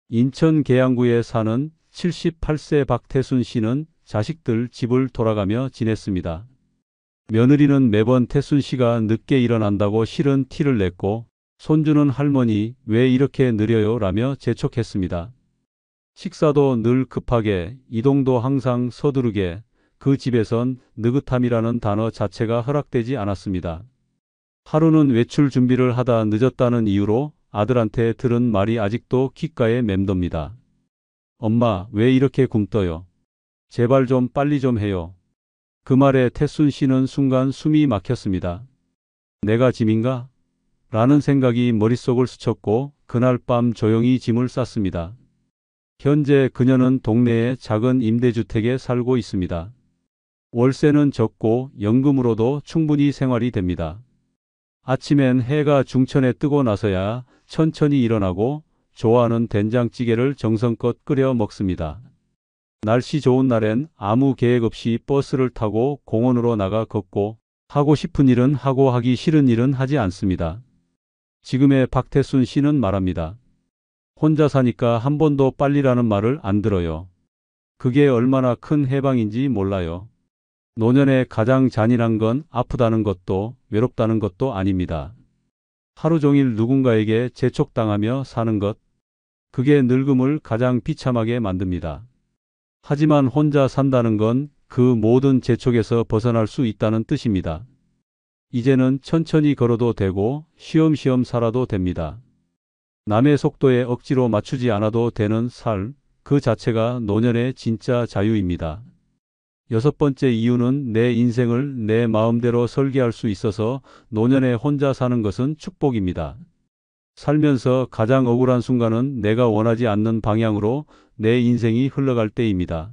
인천 계양구에 사는 78세 박태순 씨는 자식들 집을 돌아가며 지냈습니다. 며느리는 매번 태순 씨가 늦게 일어난다고 싫은 티를 냈고 손주는 할머니 왜 이렇게 느려요 라며 재촉했습니다. 식사도 늘 급하게, 이동도 항상 서두르게, 그 집에선 느긋함이라는 단어 자체가 허락되지 않았습니다. 하루는 외출 준비를 하다 늦었다는 이유로 아들한테 들은 말이 아직도 귓가에 맴돕니다. 엄마, 왜 이렇게 굼떠요? 제발 좀 빨리 좀 해요. 그 말에 태순 씨는 순간 숨이 막혔습니다. 내가 짐인가? 라는 생각이 머릿속을 스쳤고 그날 밤 조용히 짐을 쌌습니다. 현재 그녀는 동네의 작은 임대주택에 살고 있습니다. 월세는 적고 연금으로도 충분히 생활이 됩니다. 아침엔 해가 중천에 뜨고 나서야 천천히 일어나고 좋아하는 된장찌개를 정성껏 끓여 먹습니다. 날씨 좋은 날엔 아무 계획 없이 버스를 타고 공원으로 나가 걷고 하고 싶은 일은 하고 하기 싫은 일은 하지 않습니다. 지금의 박태순 씨는 말합니다. 혼자 사니까 한 번도 빨리라는 말을 안 들어요. 그게 얼마나 큰 해방인지 몰라요. 노년에 가장 잔인한 건 아프다는 것도 외롭다는 것도 아닙니다. 하루 종일 누군가에게 재촉당하며 사는 것, 그게 늙음을 가장 비참하게 만듭니다. 하지만 혼자 산다는 건 그 모든 재촉에서 벗어날 수 있다는 뜻입니다. 이제는 천천히 걸어도 되고 쉬엄쉬엄 살아도 됩니다. 남의 속도에 억지로 맞추지 않아도 되는 삶, 그 자체가 노년의 진짜 자유입니다. 여섯 번째 이유는 내 인생을 내 마음대로 설계할 수 있어서 노년에 혼자 사는 것은 축복입니다. 살면서 가장 억울한 순간은 내가 원하지 않는 방향으로 내 인생이 흘러갈 때입니다.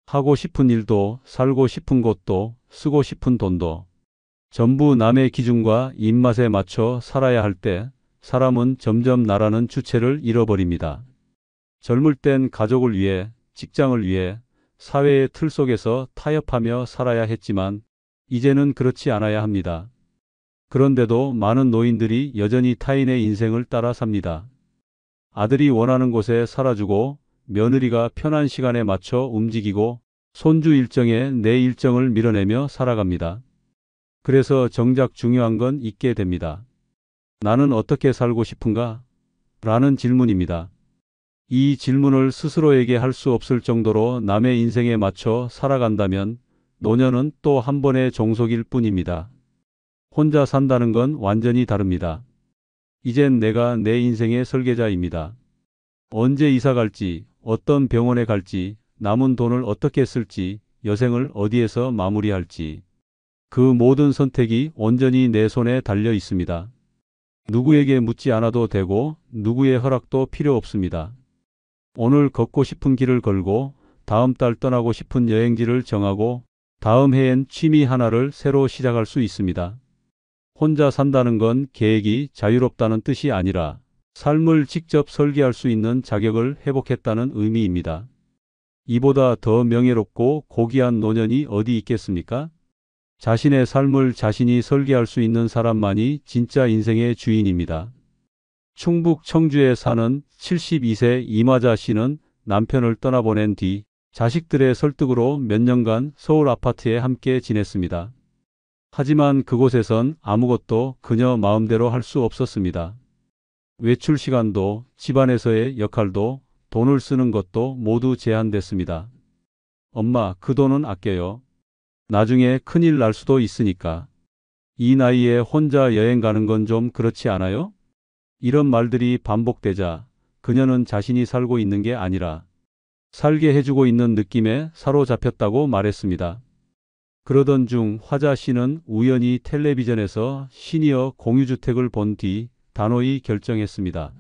하고 싶은 일도, 살고 싶은 곳도, 쓰고 싶은 돈도 전부 남의 기준과 입맛에 맞춰 살아야 할 때 사람은 점점 나라는 주체를 잃어버립니다. 젊을 땐 가족을 위해, 직장을 위해, 사회의 틀 속에서 타협하며 살아야 했지만 이제는 그렇지 않아야 합니다. 그런데도 많은 노인들이 여전히 타인의 인생을 따라 삽니다. 아들이 원하는 곳에 살아주고 며느리가 편한 시간에 맞춰 움직이고 손주 일정에 내 일정을 밀어내며 살아갑니다. 그래서 정작 중요한 건 잊게 됩니다. 나는 어떻게 살고 싶은가? 라는 질문입니다. 이 질문을 스스로에게 할 수 없을 정도로 남의 인생에 맞춰 살아간다면 노년은 또 한 번의 종속일 뿐입니다. 혼자 산다는 건 완전히 다릅니다. 이젠 내가 내 인생의 설계자입니다. 언제 이사 갈지, 어떤 병원에 갈지, 남은 돈을 어떻게 쓸지, 여생을 어디에서 마무리할지. 그 모든 선택이 온전히 내 손에 달려 있습니다. 누구에게 묻지 않아도 되고 누구의 허락도 필요 없습니다. 오늘 걷고 싶은 길을 걸고 다음 달 떠나고 싶은 여행지를 정하고 다음 해엔 취미 하나를 새로 시작할 수 있습니다. 혼자 산다는 건 계획이 자유롭다는 뜻이 아니라 삶을 직접 설계할 수 있는 자격을 회복했다는 의미입니다. 이보다 더 명예롭고 고귀한 노년이 어디 있겠습니까? 자신의 삶을 자신이 설계할 수 있는 사람만이 진짜 인생의 주인입니다. 충북 청주에 사는 72세 이마자 씨는 남편을 떠나보낸 뒤 자식들의 설득으로 몇 년간 서울 아파트에 함께 지냈습니다. 하지만 그곳에선 아무것도 그녀 마음대로 할 수 없었습니다. 외출 시간도 집안에서의 역할도 돈을 쓰는 것도 모두 제한됐습니다. 엄마, 그 돈은 아껴요. 나중에 큰일 날 수도 있으니까. 이 나이에 혼자 여행 가는 건 좀 그렇지 않아요? 이런 말들이 반복되자 그녀는 자신이 살고 있는 게 아니라 살게 해주고 있는 느낌에 사로잡혔다고 말했습니다. 그러던 중 화자 씨는 우연히 텔레비전에서 시니어 공유주택을 본 뒤 단호히 결정했습니다.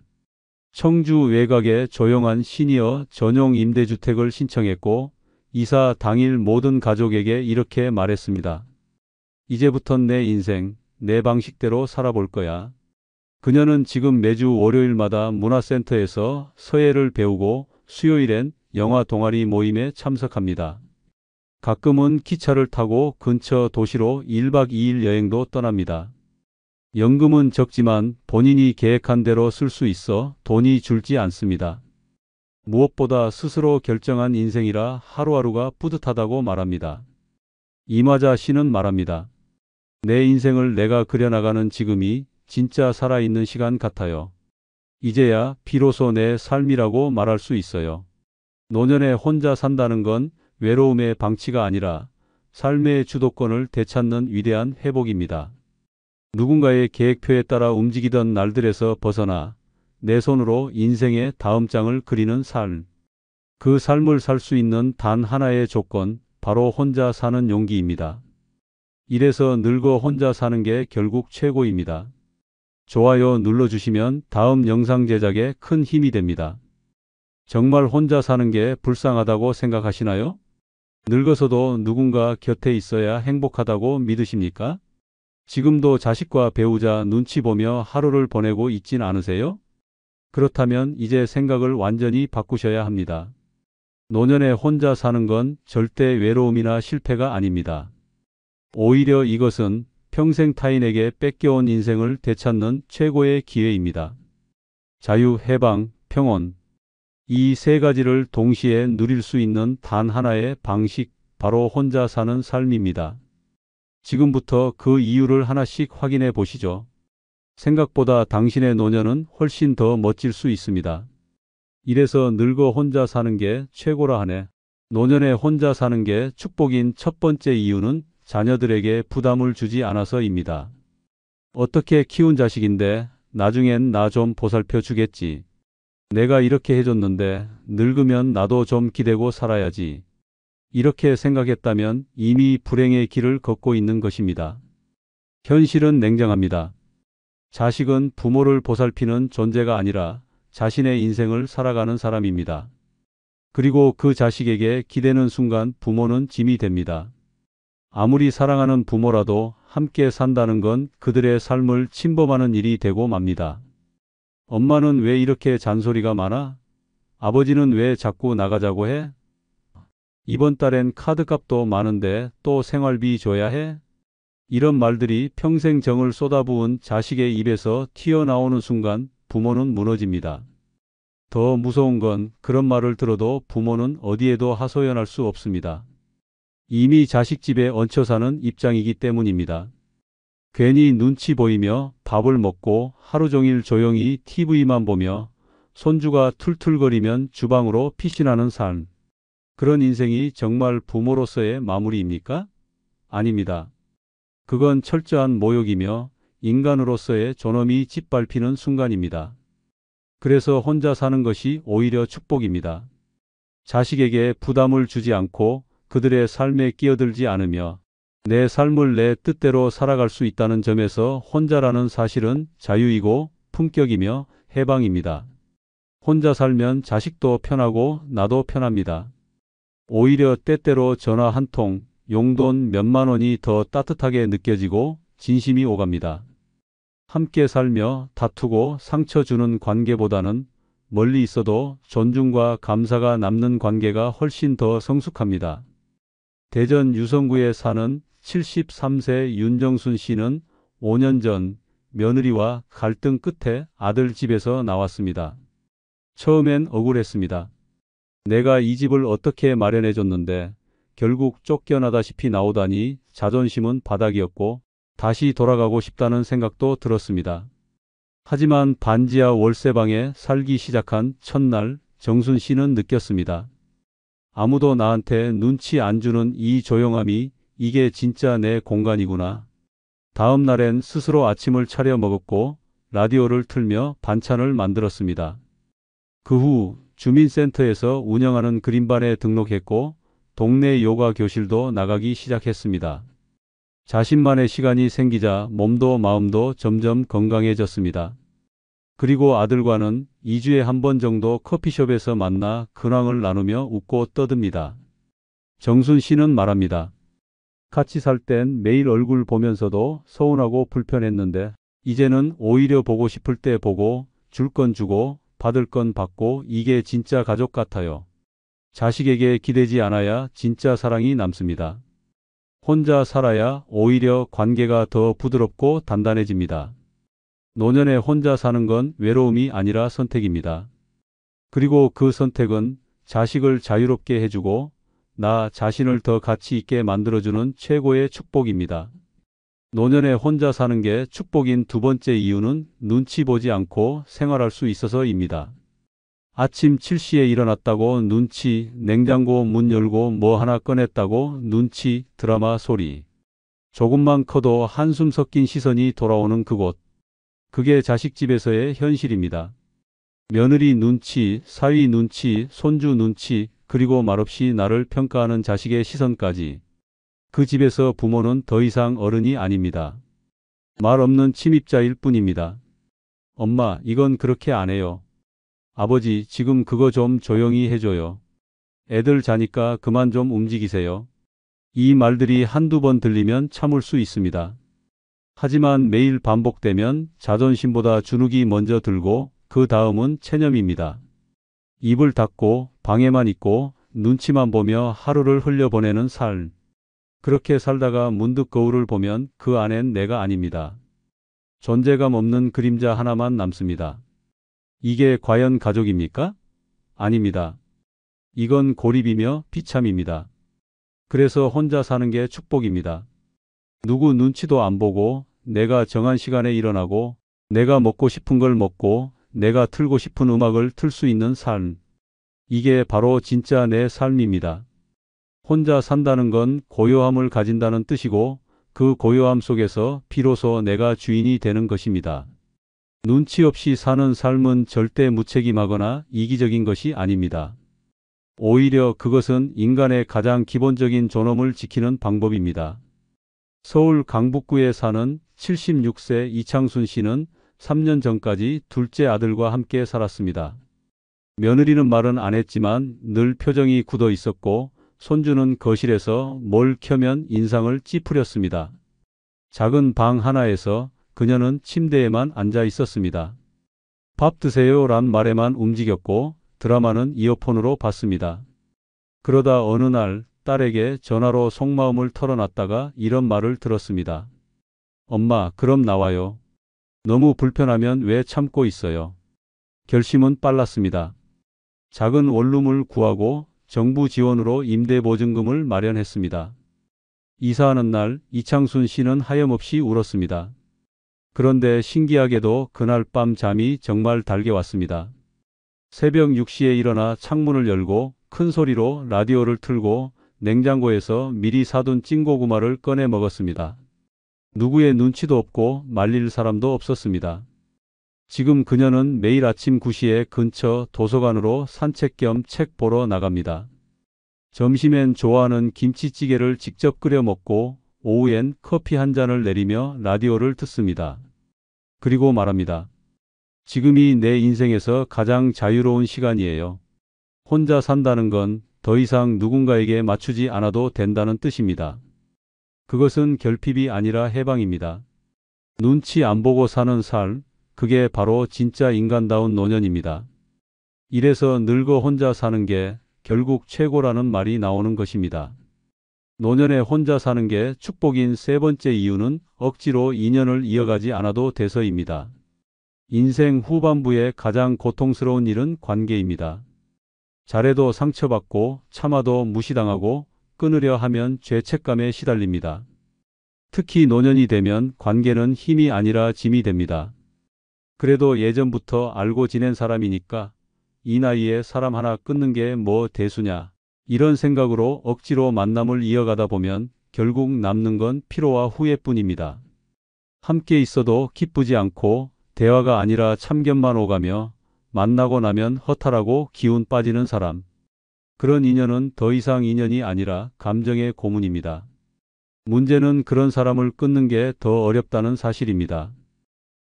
청주 외곽의 조용한 시니어 전용 임대주택을 신청했고 이사 당일 모든 가족에게 이렇게 말했습니다. 이제부턴 내 인생, 내 방식대로 살아볼 거야. 그녀는 지금 매주 월요일마다 문화센터에서 서예를 배우고 수요일엔 영화 동아리 모임에 참석합니다. 가끔은 기차를 타고 근처 도시로 1박 2일 여행도 떠납니다. 연금은 적지만 본인이 계획한 대로 쓸 수 있어 돈이 줄지 않습니다. 무엇보다 스스로 결정한 인생이라 하루하루가 뿌듯하다고 말합니다. 이마자 씨는 말합니다. 내 인생을 내가 그려나가는 지금이 진짜 살아있는 시간 같아요. 이제야 비로소 내 삶이라고 말할 수 있어요. 노년에 혼자 산다는 건 외로움의 방치가 아니라 삶의 주도권을 되찾는 위대한 회복입니다. 누군가의 계획표에 따라 움직이던 날들에서 벗어나 내 손으로 인생의 다음 장을 그리는 삶. 그 삶을 살 수 있는 단 하나의 조건, 바로 혼자 사는 용기입니다. 이래서 늙어 혼자 사는 게 결국 최고입니다. 좋아요 눌러주시면 다음 영상 제작에 큰 힘이 됩니다. 정말 혼자 사는 게 불쌍하다고 생각하시나요? 늙어서도 누군가 곁에 있어야 행복하다고 믿으십니까? 지금도 자식과 배우자 눈치 보며 하루를 보내고 있진 않으세요? 그렇다면 이제 생각을 완전히 바꾸셔야 합니다. 노년에 혼자 사는 건 절대 외로움이나 실패가 아닙니다. 오히려 이것은 평생 타인에게 뺏겨온 인생을 되찾는 최고의 기회입니다. 자유, 해방, 평온. 이 세 가지를 동시에 누릴 수 있는 단 하나의 방식, 바로 혼자 사는 삶입니다. 지금부터 그 이유를 하나씩 확인해 보시죠. 생각보다 당신의 노년은 훨씬 더 멋질 수 있습니다. 이래서 늙어 혼자 사는 게 최고라 하네. 노년에 혼자 사는 게 축복인 첫 번째 이유는 자녀들에게 부담을 주지 않아서입니다. 어떻게 키운 자식인데 나중엔 나 좀 보살펴 주겠지. 내가 이렇게 해줬는데 늙으면 나도 좀 기대고 살아야지. 이렇게 생각했다면 이미 불행의 길을 걷고 있는 것입니다. 현실은 냉정합니다. 자식은 부모를 보살피는 존재가 아니라 자신의 인생을 살아가는 사람입니다. 그리고 그 자식에게 기대는 순간 부모는 짐이 됩니다. 아무리 사랑하는 부모라도 함께 산다는 건 그들의 삶을 침범하는 일이 되고 맙니다. 엄마는 왜 이렇게 잔소리가 많아? 아버지는 왜 자꾸 나가자고 해? 이번 달엔 카드값도 많은데 또 생활비 줘야 해? 이런 말들이 평생 정을 쏟아부은 자식의 입에서 튀어나오는 순간 부모는 무너집니다. 더 무서운 건 그런 말을 들어도 부모는 어디에도 하소연할 수 없습니다. 이미 자식 집에 얹혀 사는 입장이기 때문입니다. 괜히 눈치 보이며 밥을 먹고 하루 종일 조용히 TV만 보며 손주가 툴툴거리면 주방으로 피신하는 삶. 그런 인생이 정말 부모로서의 마무리입니까? 아닙니다. 그건 철저한 모욕이며 인간으로서의 존엄이 짓밟히는 순간입니다. 그래서 혼자 사는 것이 오히려 축복입니다. 자식에게 부담을 주지 않고 그들의 삶에 끼어들지 않으며 내 삶을 내 뜻대로 살아갈 수 있다는 점에서 혼자라는 사실은 자유이고 품격이며 해방입니다. 혼자 살면 자식도 편하고 나도 편합니다. 오히려 때때로 전화 한 통, 용돈 몇만 원이 더 따뜻하게 느껴지고 진심이 오갑니다. 함께 살며 다투고 상처 주는 관계보다는 멀리 있어도 존중과 감사가 남는 관계가 훨씬 더 성숙합니다. 대전 유성구에 사는 73세 윤정순 씨는 5년 전 며느리와 갈등 끝에 아들 집에서 나왔습니다. 처음엔 억울했습니다. 내가 이 집을 어떻게 마련해 줬는데 결국 쫓겨나다시피 나오다니 자존심은 바닥이었고 다시 돌아가고 싶다는 생각도 들었습니다. 하지만 반지하 월세방에 살기 시작한 첫날 정순 씨는 느꼈습니다. 아무도 나한테 눈치 안 주는 이 조용함이 이게 진짜 내 공간이구나. 다음 날엔 스스로 아침을 차려 먹었고 라디오를 틀며 반찬을 만들었습니다. 그 후 주민센터에서 운영하는 그린반에 등록했고 동네 요가 교실도 나가기 시작했습니다. 자신만의 시간이 생기자 몸도 마음도 점점 건강해졌습니다. 그리고 아들과는 2주에 한 번 정도 커피숍에서 만나 근황을 나누며 웃고 떠듭니다. 정순 씨는 말합니다. 같이 살 땐 매일 얼굴 보면서도 서운하고 불편했는데 이제는 오히려 보고 싶을 때 보고 줄 건 주고 받을 건 받고 이게 진짜 가족 같아요. 자식에게 기대지 않아야 진짜 사랑이 남습니다. 혼자 살아야 오히려 관계가 더 부드럽고 단단해집니다. 노년에 혼자 사는 건 외로움이 아니라 선택입니다. 그리고 그 선택은 자식을 자유롭게 해주고 나 자신을 더 가치 있게 만들어주는 최고의 축복입니다. 노년에 혼자 사는 게 축복인 두 번째 이유는 눈치 보지 않고 생활할 수 있어서입니다. 아침 7시에 일어났다고 눈치, 냉장고 문 열고 뭐 하나 꺼냈다고 눈치, 드라마 소리. 조금만 커도 한숨 섞인 시선이 돌아오는 그곳. 그게 자식 집에서의 현실입니다. 며느리 눈치, 사위 눈치, 손주 눈치, 그리고 말없이 나를 평가하는 자식의 시선까지. 그 집에서 부모는 더 이상 어른이 아닙니다. 말 없는 침입자일 뿐입니다. 엄마, 이건 그렇게 안 해요. 아버지, 지금 그거 좀 조용히 해줘요. 애들 자니까 그만 좀 움직이세요. 이 말들이 한두 번 들리면 참을 수 있습니다. 하지만 매일 반복되면 자존심보다 주눅이 먼저 들고 그 다음은 체념입니다. 입을 닫고 방에만 있고 눈치만 보며 하루를 흘려보내는 삶. 그렇게 살다가 문득 거울을 보면 그 안엔 내가 아닙니다. 존재감 없는 그림자 하나만 남습니다. 이게 과연 가족입니까? 아닙니다. 이건 고립이며 비참입니다. 그래서 혼자 사는 게 축복입니다. 누구 눈치도 안 보고 내가 정한 시간에 일어나고 내가 먹고 싶은 걸 먹고 내가 틀고 싶은 음악을 틀 수 있는 삶. 이게 바로 진짜 내 삶입니다. 혼자 산다는 건 고요함을 가진다는 뜻이고 그 고요함 속에서 비로소 내가 주인이 되는 것입니다. 눈치 없이 사는 삶은 절대 무책임하거나 이기적인 것이 아닙니다. 오히려 그것은 인간의 가장 기본적인 존엄을 지키는 방법입니다. 서울 강북구에 사는 76세 이창순 씨는 3년 전까지 둘째 아들과 함께 살았습니다. 며느리는 말은 안 했지만 늘 표정이 굳어 있었고 손주는 거실에서 뭘 켜면 인상을 찌푸렸습니다. 작은 방 하나에서 그녀는 침대에만 앉아 있었습니다. 밥 드세요 란 말에만 움직였고 드라마는 이어폰으로 봤습니다. 그러다 어느 날 딸에게 전화로 속마음을 털어놨다가 이런 말을 들었습니다. 엄마, 그럼 나와요. 너무 불편하면 왜 참고 있어요? 결심은 빨랐습니다. 작은 원룸을 구하고 정부 지원으로 임대보증금을 마련했습니다. 이사하는 날 이창순 씨는 하염없이 울었습니다. 그런데 신기하게도 그날 밤 잠이 정말 달게 왔습니다. 새벽 6시에 일어나 창문을 열고 큰 소리로 라디오를 틀고 냉장고에서 미리 사둔 찐고구마를 꺼내 먹었습니다. 누구의 눈치도 없고 말릴 사람도 없었습니다. 지금 그녀는 매일 아침 9시에 근처 도서관으로 산책 겸 책 보러 나갑니다. 점심엔 좋아하는 김치찌개를 직접 끓여 먹고 오후엔 커피 한 잔을 내리며 라디오를 듣습니다. 그리고 말합니다. 지금이 내 인생에서 가장 자유로운 시간이에요. 혼자 산다는 건 더 이상 누군가에게 맞추지 않아도 된다는 뜻입니다. 그것은 결핍이 아니라 해방입니다. 눈치 안 보고 사는 삶, 그게 바로 진짜 인간다운 노년입니다. 이래서 늙어 혼자 사는 게 결국 최고라는 말이 나오는 것입니다. 노년에 혼자 사는 게 축복인 세 번째 이유는 억지로 인연을 이어가지 않아도 돼서입니다. 인생 후반부의 가장 고통스러운 일은 관계입니다. 잘해도 상처받고 참아도 무시당하고 끊으려 하면 죄책감에 시달립니다. 특히 노년이 되면 관계는 힘이 아니라 짐이 됩니다. 그래도 예전부터 알고 지낸 사람이니까 이 나이에 사람 하나 끊는 게 뭐 대수냐. 이런 생각으로 억지로 만남을 이어가다 보면 결국 남는 건 피로와 후회뿐입니다. 함께 있어도 기쁘지 않고 대화가 아니라 참견만 오가며 만나고 나면 허탈하고 기운 빠지는 사람. 그런 인연은 더 이상 인연이 아니라 감정의 고문입니다. 문제는 그런 사람을 끊는 게 더 어렵다는 사실입니다.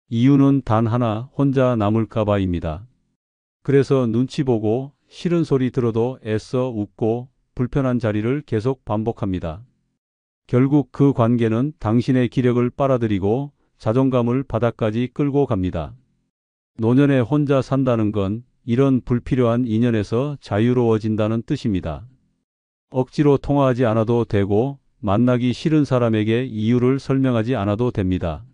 이유는 단 하나, 혼자 남을까 봐입니다. 그래서 눈치 보고 싫은 소리 들어도 애써 웃고 불편한 자리를 계속 반복합니다. 결국 그 관계는 당신의 기력을 빨아들이고 자존감을 바닥까지 끌고 갑니다. 노년에 혼자 산다는 건 이런 불필요한 인연에서 자유로워진다는 뜻입니다. 억지로 통화하지 않아도 되고 만나기 싫은 사람에게 이유를 설명하지 않아도 됩니다.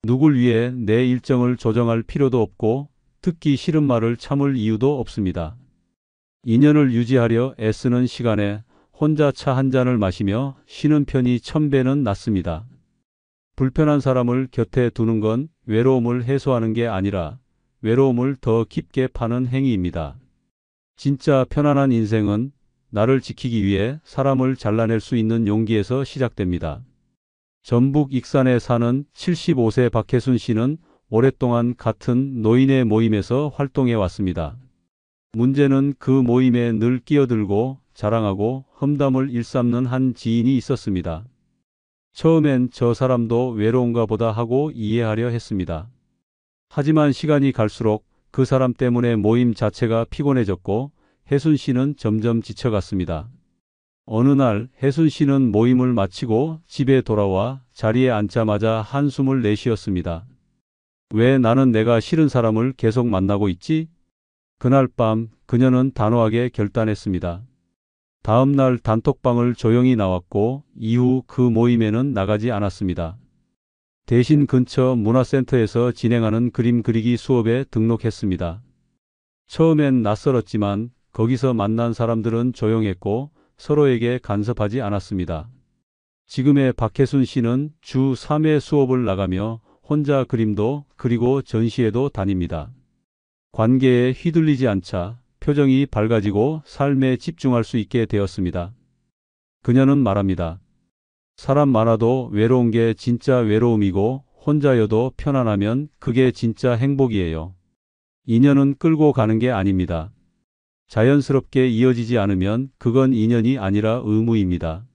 누굴 위해 내 일정을 조정할 필요도 없고 듣기 싫은 말을 참을 이유도 없습니다. 인연을 유지하려 애쓰는 시간에 혼자 차 한 잔을 마시며 쉬는 편이 1000배는 낫습니다. 불편한 사람을 곁에 두는 건 외로움을 해소하는 게 아니라 외로움을 더 깊게 파는 행위입니다. 진짜 편안한 인생은 나를 지키기 위해 사람을 잘라낼 수 있는 용기에서 시작됩니다. 전북 익산에 사는 75세 박혜순 씨는 오랫동안 같은 노인의 모임에서 활동해 왔습니다. 문제는 그 모임에 늘 끼어들고 자랑하고 험담을 일삼는 한 지인이 있었습니다. 처음엔 저 사람도 외로운가 보다 하고 이해하려 했습니다. 하지만 시간이 갈수록 그 사람 때문에 모임 자체가 피곤해졌고 혜순 씨는 점점 지쳐갔습니다. 어느 날 혜순 씨는 모임을 마치고 집에 돌아와 자리에 앉자마자 한숨을 내쉬었습니다. 왜 나는 내가 싫은 사람을 계속 만나고 있지? 그날 밤 그녀는 단호하게 결단했습니다. 다음 날 단톡방을 조용히 나왔고 이후 그 모임에는 나가지 않았습니다. 대신 근처 문화센터에서 진행하는 그림 그리기 수업에 등록했습니다. 처음엔 낯설었지만 거기서 만난 사람들은 조용했고 서로에게 간섭하지 않았습니다. 지금의 박혜순 씨는 주 3회 수업을 나가며 혼자 그림도 그리고 전시회도 다닙니다. 관계에 휘둘리지 않자 표정이 밝아지고 삶에 집중할 수 있게 되었습니다. 그녀는 말합니다. 사람 많아도 외로운 게 진짜 외로움이고 혼자여도 편안하면 그게 진짜 행복이에요. 인연은 끌고 가는 게 아닙니다. 자연스럽게 이어지지 않으면 그건 인연이 아니라 의무입니다.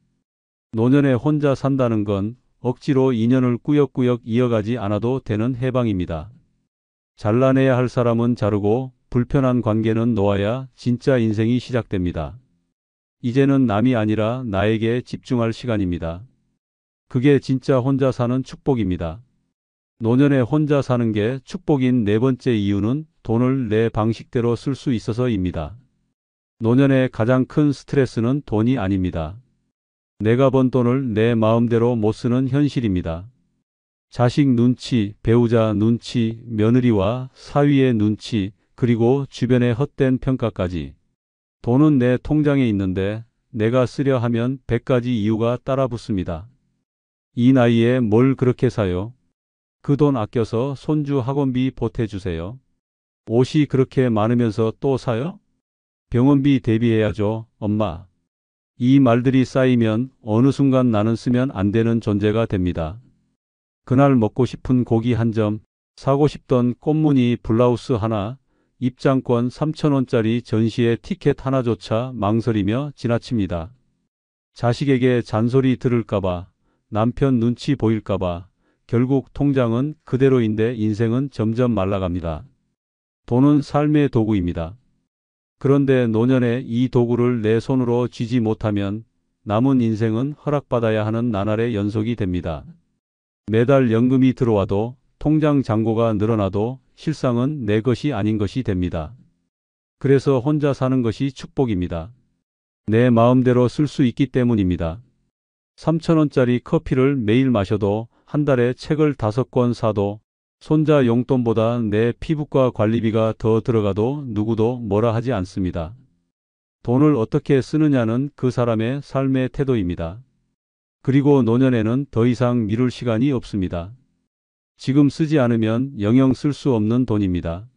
노년에 혼자 산다는 건 억지로 인연을 꾸역꾸역 이어가지 않아도 되는 해방입니다. 잘라내야 할 사람은 자르고 불편한 관계는 놓아야 진짜 인생이 시작됩니다. 이제는 남이 아니라 나에게 집중할 시간입니다. 그게 진짜 혼자 사는 축복입니다. 노년에 혼자 사는 게 축복인 네 번째 이유는 돈을 내 방식대로 쓸 수 있어서입니다. 노년의 가장 큰 스트레스는 돈이 아닙니다. 내가 번 돈을 내 마음대로 못 쓰는 현실입니다. 자식 눈치, 배우자 눈치, 며느리와 사위의 눈치, 그리고 주변의 헛된 평가까지. 돈은 내 통장에 있는데 내가 쓰려 하면 100가지 이유가 따라붙습니다. 이 나이에 뭘 그렇게 사요? 그 돈 아껴서 손주 학원비 보태주세요. 옷이 그렇게 많으면서 또 사요? 병원비 대비해야죠, 엄마. 이 말들이 쌓이면 어느 순간 나는 쓰면 안 되는 존재가 됩니다. 그날 먹고 싶은 고기 한 점, 사고 싶던 꽃무늬 블라우스 하나, 입장권 3,000원짜리 전시회 티켓 하나조차 망설이며 지나칩니다. 자식에게 잔소리 들을까봐, 남편 눈치 보일까봐, 결국 통장은 그대로인데 인생은 점점 말라갑니다. 돈은 삶의 도구입니다. 그런데 노년에 이 도구를 내 손으로 쥐지 못하면 남은 인생은 허락받아야 하는 나날의 연속이 됩니다. 매달 연금이 들어와도 통장 잔고가 늘어나도 실상은 내 것이 아닌 것이 됩니다. 그래서 혼자 사는 것이 축복입니다. 내 마음대로 쓸 수 있기 때문입니다. 3,000원짜리 커피를 매일 마셔도 한 달에 책을 5권 사도 손자 용돈보다 내 피부과 관리비가 더 들어가도 누구도 뭐라 하지 않습니다. 돈을 어떻게 쓰느냐는 그 사람의 삶의 태도입니다. 그리고 노년에는 더 이상 미룰 시간이 없습니다. 지금 쓰지 않으면 영영 쓸 수 없는 돈입니다.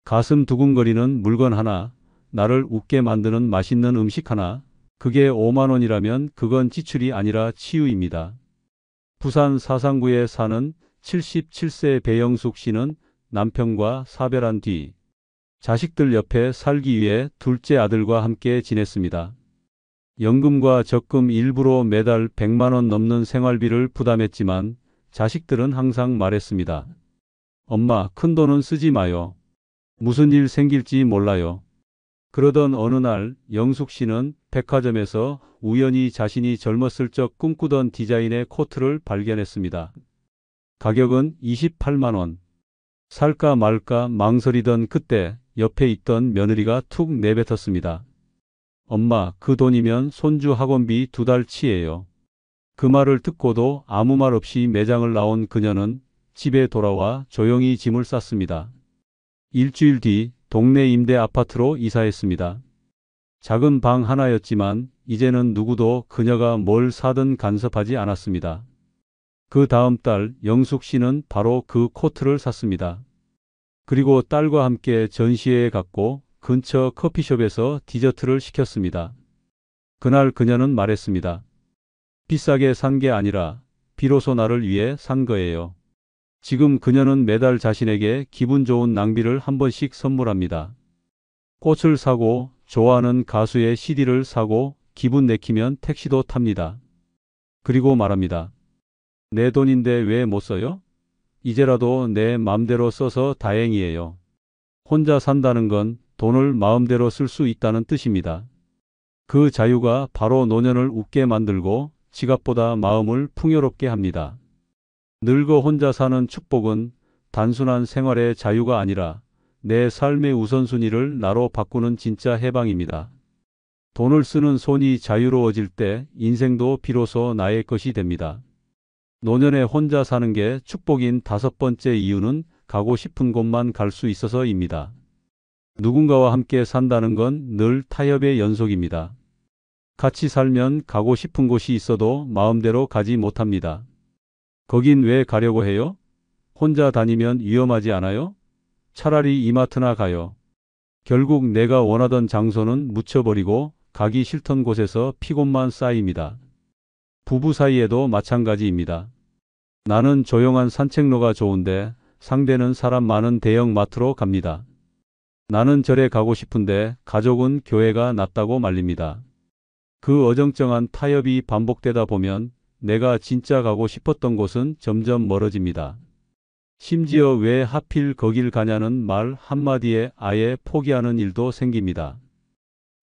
가슴 두근거리는 물건 하나, 나를 웃게 만드는 맛있는 음식 하나, 그게 5만 원이라면 그건 지출이 아니라 치유입니다. 부산 사상구에 사는 77세 배영숙 씨는 남편과 사별한 뒤 자식들 옆에 살기 위해 둘째 아들과 함께 지냈습니다. 연금과 적금 일부로 매달 100만 원 넘는 생활비를 부담했지만 자식들은 항상 말했습니다. 엄마, 큰 돈은 쓰지 마요. 무슨 일 생길지 몰라요. 그러던 어느 날 영숙 씨는 백화점에서 우연히 자신이 젊었을 적 꿈꾸던 디자인의 코트를 발견했습니다. 가격은 28만 원. 살까 말까 망설이던 그때 옆에 있던 며느리가 툭 내뱉었습니다. 엄마, 그 돈이면 손주 학원비 2달치예요. 그 말을 듣고도 아무 말 없이 매장을 나온 그녀는 집에 돌아와 조용히 짐을 쌌습니다. 일주일 뒤 동네 임대 아파트로 이사했습니다. 작은 방 하나였지만 이제는 누구도 그녀가 뭘 사든 간섭하지 않았습니다. 그 다음 달 영숙 씨는 바로 그 코트를 샀습니다. 그리고 딸과 함께 전시회에 갔고 근처 커피숍에서 디저트를 시켰습니다. 그날 그녀는 말했습니다. 비싸게 산 게 아니라 비로소 나를 위해 산 거예요. 지금 그녀는 매달 자신에게 기분 좋은 낭비를 한 번씩 선물합니다. 꽃을 사고 좋아하는 가수의 CD를 사고 기분 내키면 택시도 탑니다. 그리고 말합니다. 내 돈인데 왜 못 써요? 이제라도 내 맘대로 써서 다행이에요. 혼자 산다는 건 돈을 마음대로 쓸 수 있다는 뜻입니다. 그 자유가 바로 노년을 웃게 만들고 지갑보다 마음을 풍요롭게 합니다. 늙어 혼자 사는 축복은 단순한 생활의 자유가 아니라 내 삶의 우선순위를 나로 바꾸는 진짜 해방입니다. 돈을 쓰는 손이 자유로워질 때 인생도 비로소 나의 것이 됩니다. 노년에 혼자 사는 게 축복인 다섯 번째 이유는 가고 싶은 곳만 갈 수 있어서입니다. 누군가와 함께 산다는 건 늘 타협의 연속입니다. 같이 살면 가고 싶은 곳이 있어도 마음대로 가지 못합니다. 거긴 왜 가려고 해요? 혼자 다니면 위험하지 않아요? 차라리 이마트나 가요. 결국 내가 원하던 장소는 묻혀버리고 가기 싫던 곳에서 픽업만 쌓입니다. 부부 사이에도 마찬가지입니다. 나는 조용한 산책로가 좋은데 상대는 사람 많은 대형 마트로 갑니다. 나는 절에 가고 싶은데 가족은 교회가 낫다고 말립니다. 그 어정쩡한 타협이 반복되다 보면 내가 진짜 가고 싶었던 곳은 점점 멀어집니다. 심지어 왜 하필 거길 가냐는 말 한마디에 아예 포기하는 일도 생깁니다.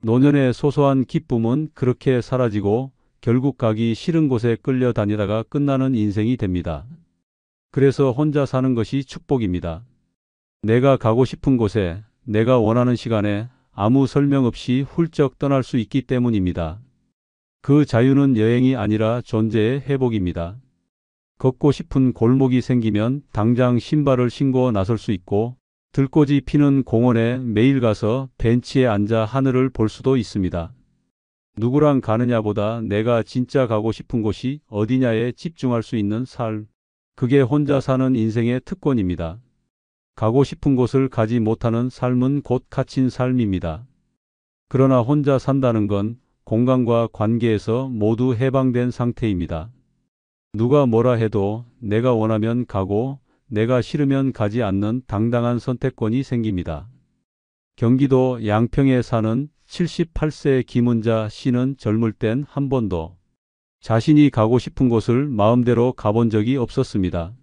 노년의 소소한 기쁨은 그렇게 사라지고 결국 가기 싫은 곳에 끌려다니다가 끝나는 인생이 됩니다. 그래서 혼자 사는 것이 축복입니다. 내가 가고 싶은 곳에 내가 원하는 시간에 아무 설명 없이 훌쩍 떠날 수 있기 때문입니다. 그 자유는 여행이 아니라 존재의 회복입니다. 걷고 싶은 골목이 생기면 당장 신발을 신고 나설 수 있고 들꽃이 피는 공원에 매일 가서 벤치에 앉아 하늘을 볼 수도 있습니다. 누구랑 가느냐보다 내가 진짜 가고 싶은 곳이 어디냐에 집중할 수 있는 삶. 그게 혼자 사는 인생의 특권입니다. 가고 싶은 곳을 가지 못하는 삶은 곧 갇힌 삶입니다. 그러나 혼자 산다는 건 공간과 관계에서 모두 해방된 상태입니다. 누가 뭐라 해도 내가 원하면 가고 내가 싫으면 가지 않는 당당한 선택권이 생깁니다. 경기도 양평에 사는 78세 김은자 씨는 젊을 땐 한 번도 자신이 가고 싶은 곳을 마음대로 가본 적이 없었습니다.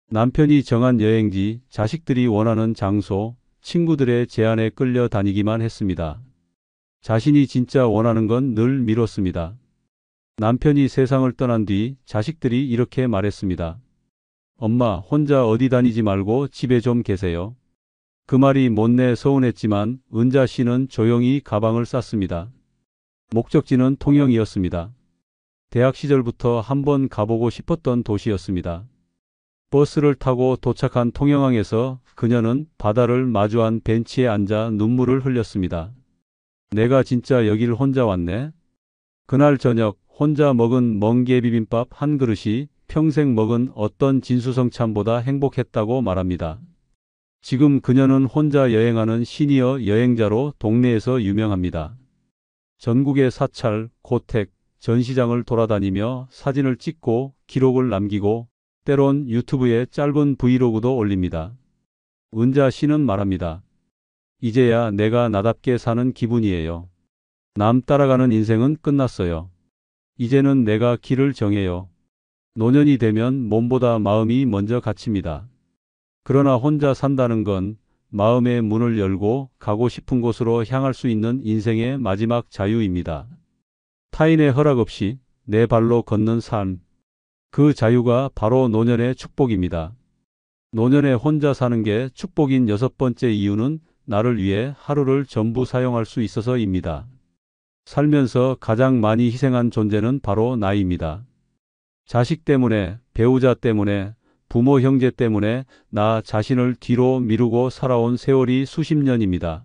남편이 정한 여행지, 자식들이 원하는 장소, 친구들의 제안에 끌려 다니기만 했습니다. 자신이 진짜 원하는 건 늘 미뤘습니다. 남편이 세상을 떠난 뒤 자식들이 이렇게 말했습니다. 엄마, 혼자 어디 다니지 말고 집에 좀 계세요. 그 말이 못내 서운했지만 은자 씨는 조용히 가방을 쌌습니다. 목적지는 통영이었습니다. 대학 시절부터 한번 가보고 싶었던 도시였습니다. 버스를 타고 도착한 통영항에서 그녀는 바다를 마주한 벤치에 앉아 눈물을 흘렸습니다. 내가 진짜 여길 혼자 왔네. 그날 저녁 혼자 먹은 멍게 비빔밥 한 그릇이 평생 먹은 어떤 진수성찬보다 행복했다고 말합니다. 지금 그녀는 혼자 여행하는 시니어 여행자로 동네에서 유명합니다. 전국의 사찰, 고택, 전시장을 돌아다니며 사진을 찍고 기록을 남기고 때론 유튜브에 짧은 브이로그도 올립니다. 은자 씨는 말합니다. 이제야 내가 나답게 사는 기분이에요. 남 따라가는 인생은 끝났어요. 이제는 내가 길을 정해요. 노년이 되면 몸보다 마음이 먼저 갇힙니다. 그러나 혼자 산다는 건 마음의 문을 열고 가고 싶은 곳으로 향할 수 있는 인생의 마지막 자유입니다. 타인의 허락 없이 내 발로 걷는 삶. 그 자유가 바로 노년의 축복입니다. 노년에 혼자 사는 게 축복인 여섯 번째 이유는 나를 위해 하루를 전부 사용할 수 있어서입니다. 살면서 가장 많이 희생한 존재는 바로 나입니다. 자식 때문에, 배우자 때문에, 부모 형제 때문에 나 자신을 뒤로 미루고 살아온 세월이 수십 년입니다.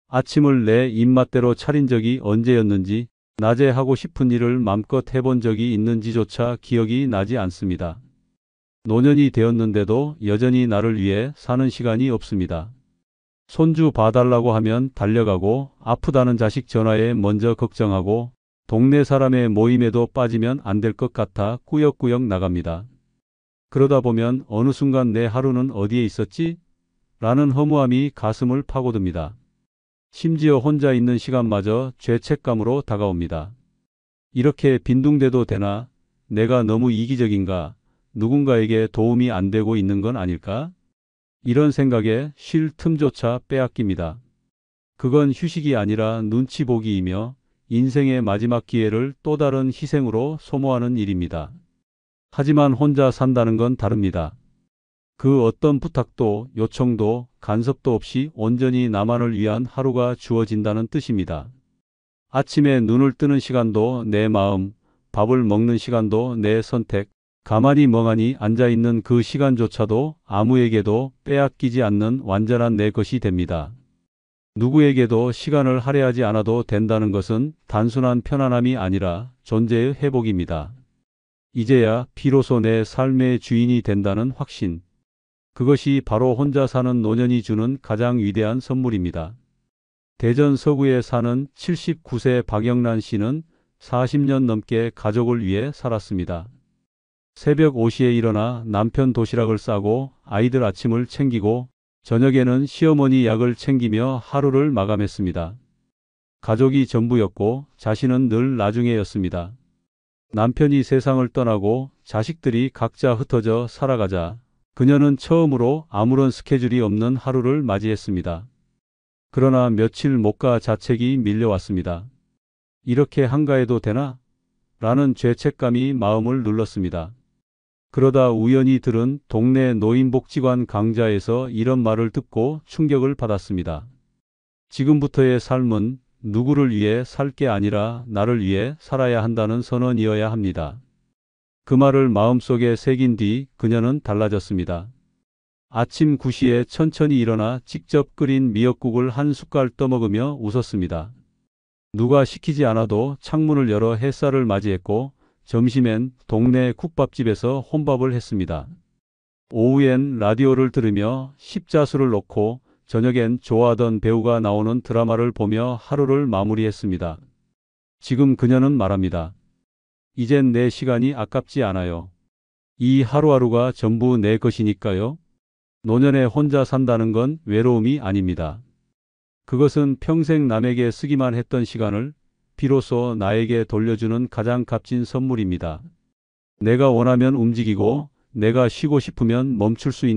아침을 내 입맛대로 차린 적이 언제였는지, 낮에 하고 싶은 일을 맘껏 해본 적이 있는지조차 기억이 나지 않습니다. 노년이 되었는데도 여전히 나를 위해 사는 시간이 없습니다. 손주 봐달라고 하면 달려가고 아프다는 자식 전화에 먼저 걱정하고 동네 사람의 모임에도 빠지면 안 될 것 같아 꾸역꾸역 나갑니다. 그러다 보면 어느 순간 내 하루는 어디에 있었지? 라는 허무함이 가슴을 파고듭니다. 심지어 혼자 있는 시간마저 죄책감으로 다가옵니다. 이렇게 빈둥대도 되나? 내가 너무 이기적인가? 누군가에게 도움이 안 되고 있는 건 아닐까? 이런 생각에 쉴 틈조차 빼앗깁니다. 그건 휴식이 아니라 눈치 보기이며 인생의 마지막 기회를 또 다른 희생으로 소모하는 일입니다. 하지만 혼자 산다는 건 다릅니다. 그 어떤 부탁도 요청도 간섭도 없이 온전히 나만을 위한 하루가 주어진다는 뜻입니다. 아침에 눈을 뜨는 시간도 내 마음, 밥을 먹는 시간도 내 선택, 가만히 멍하니 앉아있는 그 시간조차도 아무에게도 빼앗기지 않는 완전한 내 것이 됩니다. 누구에게도 시간을 할애하지 않아도 된다는 것은 단순한 편안함이 아니라 존재의 회복입니다. 이제야 비로소 내 삶의 주인이 된다는 확신. 그것이 바로 혼자 사는 노년이 주는 가장 위대한 선물입니다. 대전 서구에 사는 79세 박영란 씨는 40년 넘게 가족을 위해 살았습니다. 새벽 5시에 일어나 남편 도시락을 싸고 아이들 아침을 챙기고 저녁에는 시어머니 약을 챙기며 하루를 마감했습니다. 가족이 전부였고 자신은 늘 나중에였습니다. 남편이 세상을 떠나고 자식들이 각자 흩어져 살아가자 그녀는 처음으로 아무런 스케줄이 없는 하루를 맞이했습니다. 그러나 며칠 못 가 자책이 밀려왔습니다. 이렇게 한가해도 되나? 라는 죄책감이 마음을 눌렀습니다. 그러다 우연히 들은 동네 노인복지관 강좌에서 이런 말을 듣고 충격을 받았습니다. 지금부터의 삶은 누구를 위해 살 게 아니라 나를 위해 살아야 한다는 선언이어야 합니다. 그 말을 마음속에 새긴 뒤 그녀는 달라졌습니다. 아침 9시에 천천히 일어나 직접 끓인 미역국을 한 숟갈 떠먹으며 웃었습니다. 누가 시키지 않아도 창문을 열어 햇살을 맞이했고 점심엔 동네 국밥집에서 혼밥을 했습니다. 오후엔 라디오를 들으며 십자수를 놓고 저녁엔 좋아하던 배우가 나오는 드라마를 보며 하루를 마무리했습니다. 지금 그녀는 말합니다. 이젠 내 시간이 아깝지 않아요. 이 하루하루가 전부 내 것이니까요. 노년에 혼자 산다는 건 외로움이 아닙니다. 그것은 평생 남에게 쓰기만 했던 시간을 비로소 나에게 돌려주는 가장 값진 선물입니다. 내가 원하면 움직이고 내가 쉬고 싶으면 멈출 수 있는